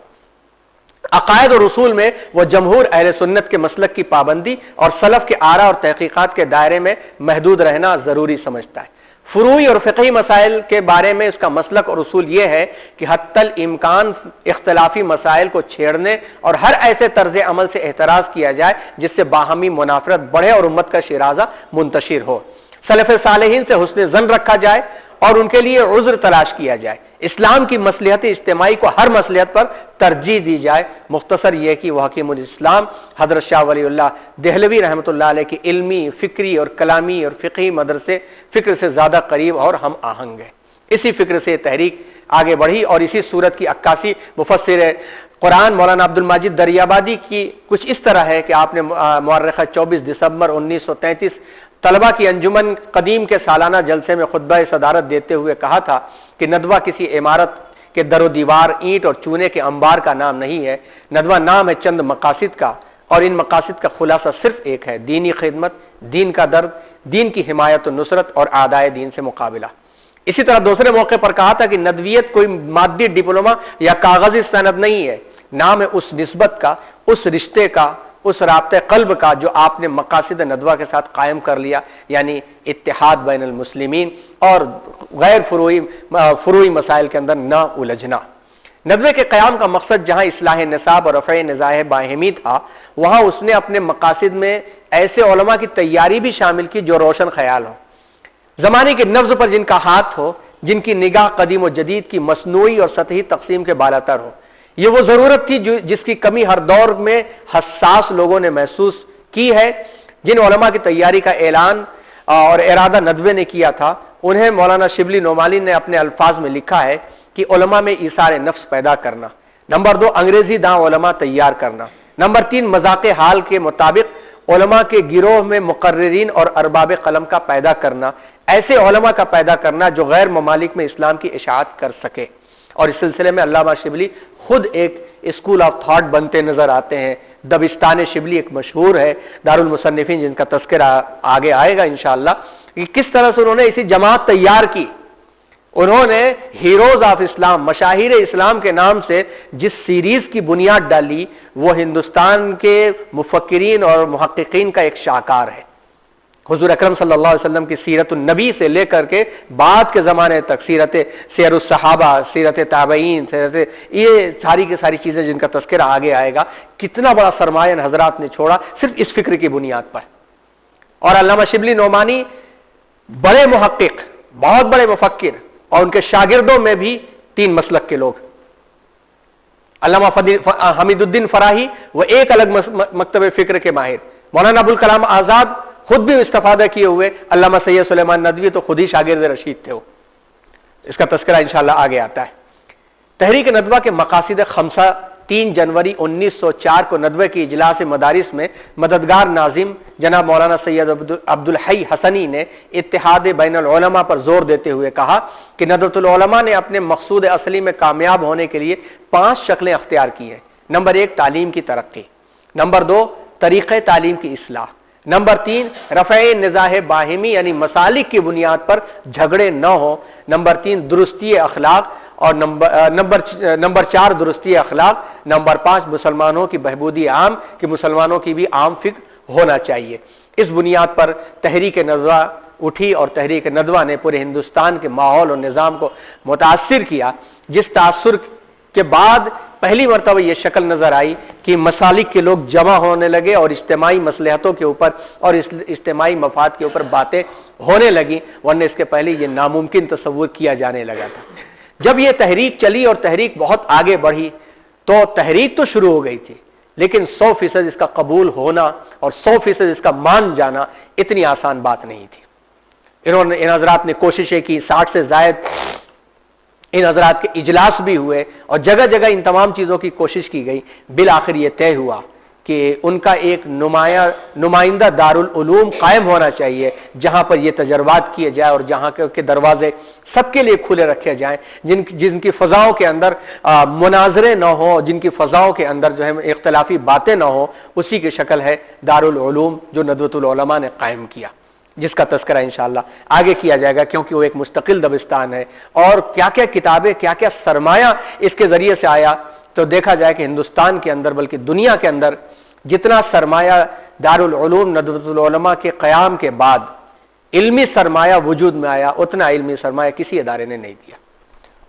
عقائد اور اصول میں وہ جمہور اہل سنت کے مسلک کی پابندی اور سلف کے آراء اور تحقیقات کے دائرے میں محدود رہنا ضروری سمجھتا ہے۔ فروعی اور فقہی مسائل کے بارے میں اس کا مسلک اور اصول یہ ہے کہ حتی الامکان اختلافی مسائل کو چھیڑنے اور ہر ایسے طرز عمل سے احتراز کیا جائے جس سے باہمی منافرت بڑھے اور امت کا شیرازہ منتشر ہو۔ سلف صالحین سے حسن ظن رکھا جائے اور ان کے لیے عذر تلاش کیا جائے۔ اسلام کی مصلحت اجتماعی کو ہر مصلحت پر ترجیح دی جائے۔ مختصر یہ کہ وہ حکیم الاسلام حضرت شاہ ولی اللہ دہلوی رحمۃ اللہ علیہ کی علمی، فکری اور کلامی اور فقہی مدرسے فکر سے زیادہ قریب اور ہم آہنگ ہے۔ اسی فکر سے تحریک آگے بڑھی اور اسی صورت کی عکاسی مفسر قرآن مولانا عبد المجید دریابادی کی کچھ اس طرح ہے کہ آپ نے مورخہ 24 دسمبر 1933 طلبہ کی انجمن قدیم کے سالانہ جلسے میں خطبہ صدارت دیتے ہوئے کہا تھا کہ ندوہ کسی عمارت کے در و دیوار، اینٹ اور چونے کے انبار کا نام نہیں ہے، ندوہ نام ہے چند مقاصد کا، اور ان مقاصد کا خلاصہ صرف ایک ہے: دینی خدمت، دین کا درد، دین کی حمایت و نصرت اور اعدائے دین سے مقابلہ۔ اسی طرح دوسرے موقع پر کہا تھا کہ ندویت کوئی مادی ڈپلوما یا کاغذی سند نہیں ہے، نام ہے اس نسبت کا، اس رشتے کا، اس رابطہ قلب کا جو آپ نے مقاصد ندوہ کے ساتھ قائم کر لیا، یعنی اتحاد بین المسلمین اور غیر فروعی مسائل کے اندر نہ الجھنا۔ ندوے کے قیام کا مقصد جہاں اصلاح نصاب اور رفع نزاع باہمی تھا، وہاں اس نے اپنے مقاصد میں ایسے علماء کی تیاری بھی شامل کی جو روشن خیال ہو، زمانے کے نبض پر جن کا ہاتھ ہو، جن کی نگاہ قدیم و جدید کی مصنوعی اور سطحی تقسیم کے بالاتر ہو۔ یہ وہ ضرورت تھی جس کی کمی ہر دور میں حساس لوگوں نے محسوس کی ہے۔ جن علماء کی تیاری کا اعلان اور ارادہ ندوے نے کیا تھا، انہیں مولانا شبلی نعمانی نے اپنے الفاظ میں لکھا ہے کہ علماء میں ایثار نفس پیدا کرنا، نمبر 2 انگریزی داں علماء تیار کرنا، نمبر 3 مذاق حال کے مطابق علماء کے گروہ میں مقررین اور ارباب قلم کا پیدا کرنا، ایسے علماء کا پیدا کرنا جو غیر ممالک میں اسلام کی اشاعت کر سکے۔ اور اس سلسلے میں علامہ شبلی خود ایک اسکول آف تھاٹ بنتے نظر آتے ہیں۔ دبستان شبلی ایک مشہور ہے، دارالمصنفین، جن کا تذکرہ آگے آئے گا انشاءاللہ، کہ کس طرح سے انہوں نے اسی جماعت تیار کی۔ انہوں نے ہیروز آف اسلام، مشاہیر اسلام کے نام سے جس سیریز کی بنیاد ڈالی، وہ ہندوستان کے مفکرین اور محققین کا ایک شاہکار ہے۔ حضور اکرم صلی اللہ علیہ وسلم کی سیرت النبی سے لے کر کے بعد کے زمانے تک سیر الصحابہ، سیرت تابعین، یہ ساری کی ساری چیزیں جن کا تذکرہ آگے آئے گا، کتنا بڑا سرمایہ حضرات نے چھوڑا صرف اس فکر کی بنیاد پر۔ اور علامہ شبلی نعمانی بڑے محقق، بہت بڑے مفکر، اور ان کے شاگردوں میں بھی 3 مسلک کے لوگ۔ علامہ حمید الدین فراہی وہ ایک الگ مکتب فکر کے ماہر، مولانا ابوالکلام آزاد خود بھی استفادہ کیے ہوئے، علامہ سید سلیمان ندوی تو خود ہی شاگرد رشید تھے، اس کا تذکرہ انشاءاللہ آگے آتا ہے۔ تحریک ندوہ کے مقاصد خمسہ 3 جنوری 1904 کو ندوہ کی اجلاس مدارس میں مددگار ناظم جناب مولانا سید عبدالحی حسنی نے اتحاد بین العلماء پر زور دیتے ہوئے کہا کہ ندوۃ العلماء نے اپنے مقصود اصلی میں کامیاب ہونے کے لیے 5 شکلیں اختیار کی ہیں۔ نمبر 1 تعلیم کی ترقی، نمبر 2 طریقہ تعلیم کی اصلاح، نمبر 3 رفع نزاع باہمی یعنی مسالک کی بنیاد پر جھگڑے نہ ہو، نمبر 3 درستی اخلاق، اور نمبر 4 درستی اخلاق، نمبر 5 مسلمانوں کی بہبودی عام، کہ مسلمانوں کی بھی عام فکر ہونا چاہیے۔ اس بنیاد پر تحریک ندوہ اٹھی اور تحریک ندوہ نے پورے ہندوستان کے ماحول اور نظام کو متاثر کیا، جس تاثر کے بعد پہلی مرتبہ یہ شکل نظر آئی کہ مسالک کے لوگ جمع ہونے لگے اور اجتماعی مصلحتوں کے اوپر اور اجتماعی مفاد کے اوپر باتیں ہونے لگیں، ورنہ اس کے پہلے یہ ناممکن تصور کیا جانے لگا تھا۔ جب یہ تحریک چلی اور تحریک بہت آگے بڑھی تو تحریک تو شروع ہو گئی تھی، لیکن 100% اس کا قبول ہونا اور 100% اس کا مان جانا اتنی آسان بات نہیں تھی. ان حضرات نے کوششیں کی، 60 سے زائد ان حضرات کے اجلاس بھی ہوئے اور جگہ جگہ ان تمام چیزوں کی کوشش کی گئی. بالآخر یہ طے ہوا کہ ان کا ایک نمائندہ دارالعلوم قائم ہونا چاہیے جہاں پر یہ تجربات کیے جائے اور جہاں کے دروازے سب کے لیے کھلے رکھے جائیں، جن کی فضاؤں کے اندر مناظرے نہ ہوں، جن کی فضاؤں کے اندر جو ہے اختلافی باتیں نہ ہوں. اسی کی شکل ہے دارالعلوم جو ندوۃ العلماء نے قائم کیا، جس کا تذکرہ انشاءاللہ آگے کیا جائے گا، کیونکہ وہ ایک مستقل دبستان ہے. اور کیا کیا کتابیں، کیا کیا سرمایہ اس کے ذریعے سے آیا، تو دیکھا جائے کہ ہندوستان کے اندر بلکہ دنیا کے اندر جتنا سرمایہ دارالعلوم ندوۃ العلماء کے قیام کے بعد علمی سرمایہ وجود میں آیا، اتنا علمی سرمایہ کسی ادارے نے نہیں دیا.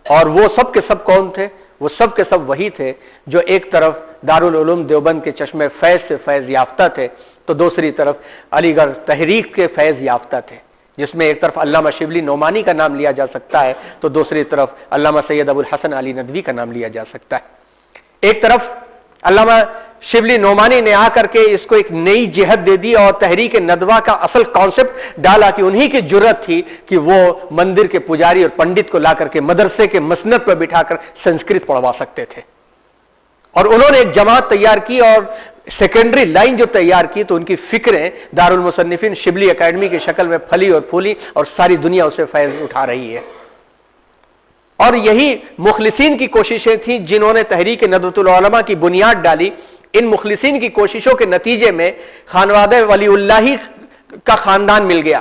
اور وہ سب کے سب کون تھے؟ وہ سب کے سب وہی تھے جو ایک طرف دارالعلوم دیوبند کے چشمے فیض سے فیض یافتہ تھے، تو دوسری طرف علی گڑھ تحریک کے فیض یافتہ تھے، جس میں ایک طرف علامہ شبلی نعمانی کا نام لیا جا سکتا ہے تو دوسری طرف علامہ سید ابو الحسن علی ندوی کا نام لیا جا سکتا ہے. ایک طرف علامہ شبلی نعمانی نے آ کر کے اس کو ایک نئی جہت دے دی اور تحریک ندوہ کا اصل کانسیپٹ ڈالا کہ انہی کی جرت تھی کہ وہ مندر کے پجاری اور پنڈت کو لا کر کے مدرسے کے مسند پر بٹھا کر سنسکرت پڑھوا سکتے تھے. اور انہوں نے ایک جماعت تیار کی اور سیکنڈری لائن جو تیار کی تو ان کی فکریں دارالمصنفین شبلی اکیڈمی کی شکل میں پھلی اور پھولی اور ساری دنیا اسے فیض اٹھا رہی ہے. اور یہی مخلصین کی کوششیں تھیں جنہوں نے تحریک ندوۃ العلماء کی بنیاد ڈالی. ان مخلصین کی کوششوں کے نتیجے میں خانوادہ ولی اللہ کا خاندان مل گیا.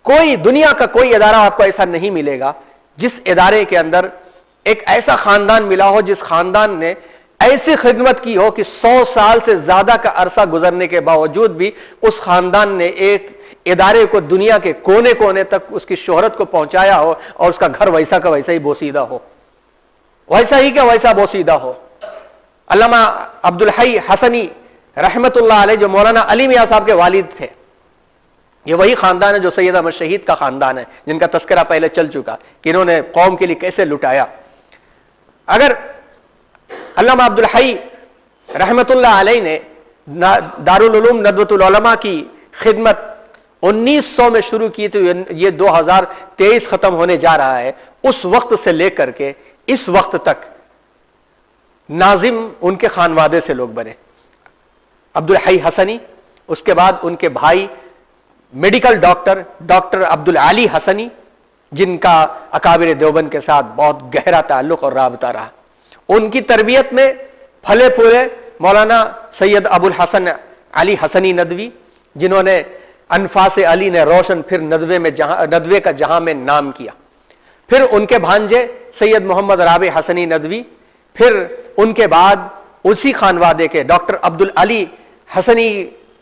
کوئی دنیا کا کوئی ادارہ آپ کو ایسا نہیں ملے گا جس ادارے کے اندر ایک ایسا خاندان ملا ہو جس خاندان نے ایسی خدمت کی ہو کہ 100 سال سے زیادہ کا عرصہ گزرنے کے باوجود بھی اس خاندان نے ایک ادارے کو دنیا کے کونے کونے تک اس کی شہرت کو پہنچایا ہو اور اس کا گھر ویسا کا ویسا ہی بوسیدہ ہو، ویسا ہی کہ ویسا بوسیدہ ہو. علامہ عبدالحی حسنی رحمت اللہ علیہ جو مولانا علی میاں صاحب کے والد تھے، یہ وہی خاندان ہے جو سید احمد شہید کا خاندان ہے، جن کا تذکرہ پہلے چل چکا کہ انہوں نے قوم کے لیے کیسے لٹایا. اگر علامہ عبدالحی رحمت اللہ علیہ نے دارالعلوم ندوۃ العلماء کی خدمت 1900 میں شروع کی تو یہ 2023 ختم ہونے جا رہا ہے. اس وقت سے لے کر کے اس وقت تک ناظم ان کے خانوادے سے لوگ بنے. عبدالحی حسنی، اس کے بعد ان کے بھائی میڈیکل ڈاکٹر عبدالعلی حسنی، جن کا اکابر دیوبند کے ساتھ بہت گہرا تعلق اور رابطہ رہا. ان کی تربیت میں پھلے پھولے مولانا سید ابو الحسن علی حسنی ندوی، جنہوں نے انفاس علی نے روشن پھر ندوے کا جہاں میں نام کیا. پھر ان کے بھانجے سید محمد رابع حسنی ندوی، پھر ان کے بعد اسی خانوادے کے ڈاکٹر عبدالعلی حسنی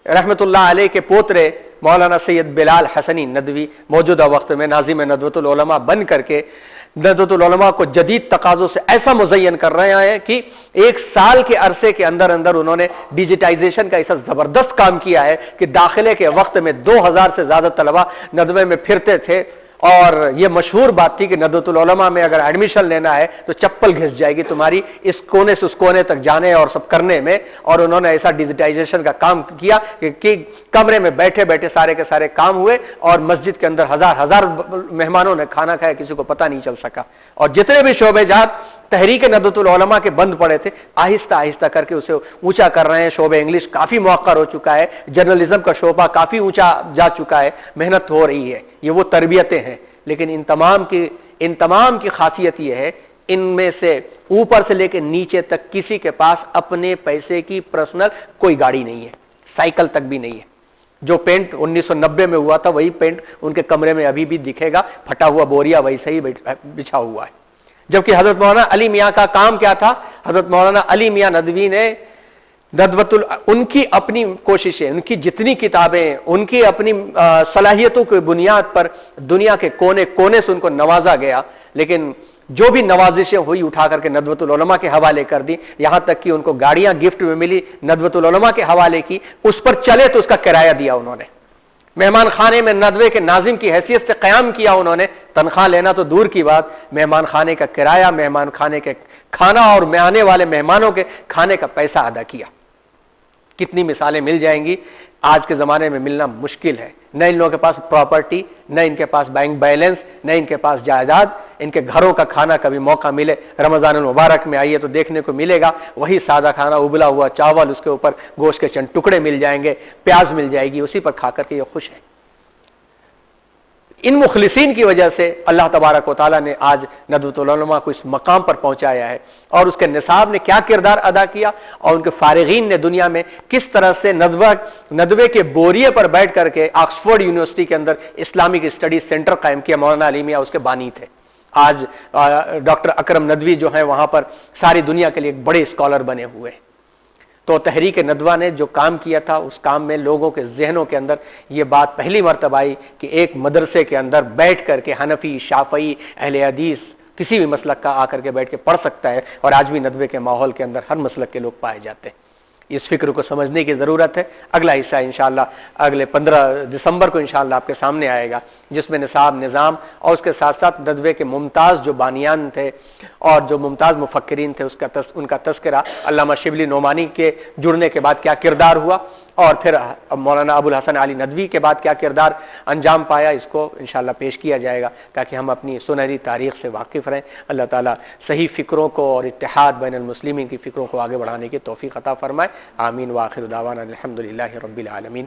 رحمت اللہ علیہ کے پوترے مولانا سید بلال حسنی ندوی موجودہ وقت میں ناظم ندوۃ العلماء بن کر کے ندوۃ العلماء کو جدید تقاضوں سے ایسا مزین کر رہے ہیں کہ 1 سال کے عرصے کے اندر انہوں نے ڈیجیٹائزیشن کا ایسا زبردست کام کیا ہے کہ داخلے کے وقت میں 2000 سے زیادہ طلبہ ندوے میں پھرتے تھے. اور یہ مشہور بات تھی کہ ندوۃ العلماء میں اگر ایڈمیشن لینا ہے تو چپل گھس جائے گی تمہاری اس کونے سے اس کونے تک جانے اور سب کرنے میں. اور انہوں نے ایسا ڈیجیٹائزیشن کا کام کیا کہ کمرے میں بیٹھے بیٹھے سارے کے سارے کام ہوئے اور مسجد کے اندر ہزار مہمانوں نے کھانا کھایا، کسی کو پتہ نہیں چل سکا. اور جتنے بھی شعبے جات تحریک ندوۃ العلماء کے بند پڑے تھے آہستہ آہستہ کر کے اسے اونچا کر رہے ہیں. شعبہ انگلش کافی موقر ہو چکا ہے، جرنلزم کا شعبہ کافی اونچا جا چکا ہے، محنت ہو رہی ہے. یہ وہ تربیتیں ہیں. لیکن ان تمام کی خاصیت یہ ہے، ان میں سے اوپر سے لے کے نیچے تک کسی کے پاس اپنے پیسے کی پرسنل کوئی گاڑی نہیں ہے، سائیکل تک بھی نہیں ہے. جو پینٹ 1990 میں ہوا تھا وہی پینٹ ان کے کمرے میں ابھی بھی دکھے گا، پھٹا ہوا بوریا ویسے ہی بچھا ہوا ہے. جبکہ حضرت مولانا علی میاں کا کام کیا تھا؟ حضرت مولانا علی میاں ندوی نے ان کی اپنی کوششیں، ان کی جتنی کتابیں، ان کی اپنی صلاحیتوں کی بنیاد پر دنیا کے کونے کونے سے ان کو نوازا گیا. لیکن جو بھی نوازشیں ہوئی اٹھا کر کے ندوۃ العلماء کے حوالے کر دی، یہاں تک کہ ان کو گاڑیاں گفٹ میں ملی ندوۃ العلماء کے حوالے کی. اس پر چلے تو اس کا کرایہ دیا انہوں نے. مہمان خانے میں ندوے کے ناظم کی حیثیت سے قیام کیا انہوں نے. تنخواہ لینا تو دور کی بات، مہمان خانے کا کرایہ، مہمان خانے کے کھانا اور میں آنے والے مہمانوں کے کھانے کا پیسہ ادا کیا۔ کتنی مثالیں مل جائیں گی، آج کے زمانے میں ملنا مشکل ہے۔ نہ ان لوگوں کے پاس پراپرٹی، نہ ان کے پاس بینک بیلنس، نہ ان کے پاس جائیداد۔ ان کے گھروں کا کھانا کبھی موقع ملے رمضان المبارک میں آئیے تو دیکھنے کو ملے گا، وہی سادہ کھانا، ابلا ہوا چاول، اس کے اوپر گوشت کے چند ٹکڑے مل جائیں گے، پیاز مل جائے گی، اسی پر کھا کر کے یہ خوش ہے۔ ان مخلصین کی وجہ سے اللہ تبارک و تعالیٰ نے آج ندوۃ العلماء کو اس مقام پر پہنچایا ہے، اور اس کے نصاب نے کیا کردار ادا کیا، اور ان کے فارغین نے دنیا میں کس طرح سے ندوے کے بوریے پر بیٹھ کر کے آکسفورڈ یونیورسٹی کے اندر اسلامک اسٹڈیز سینٹر قائم کیا۔ مولانا علی میاں اس کے بانی تھے۔ آج ڈاکٹر اکرم ندوی جو ہیں وہاں پر ساری دنیا کے لیے ایک بڑے اسکالر بنے ہوئے ہیں۔ تو تحریک ندوہ نے جو کام کیا تھا، اس کام میں لوگوں کے ذہنوں کے اندر یہ بات پہلی مرتبہ آئی کہ ایک مدرسے کے اندر بیٹھ کر کے حنفی، شافعی، اہل حدیث کسی بھی مسلک کا آ کر کے بیٹھ کے پڑھ سکتا ہے، اور آج بھی ندوے کے ماحول کے اندر ہر مسلک کے لوگ پائے جاتے ہیں۔ اس فکر کو سمجھنے کی ضرورت ہے۔ اگلا حصہ انشاءاللہ اگلے 15 دسمبر کو انشاءاللہ آپ کے سامنے آئے گا، جس میں نصاب، نظام اور اس کے ساتھ ساتھ ندوے کے ممتاز جو بانیان تھے اور جو ممتاز مفکرین تھے ان کا تذکرہ، علامہ شبلی نعمانی کے جڑنے کے بعد کیا کردار ہوا، اور پھر مولانا ابو الحسن علی ندوی کے بعد کیا کردار انجام پایا، اس کو انشاءاللہ پیش کیا جائے گا تاکہ ہم اپنی سنہری تاریخ سے واقف رہیں۔ اللہ تعالیٰ صحیح فکروں کو اور اتحاد بین المسلمین کی فکروں کو آگے بڑھانے کی توفیق عطا فرمائے۔ آمین۔ وآخر دعوانا الحمدللہ رب العالمین۔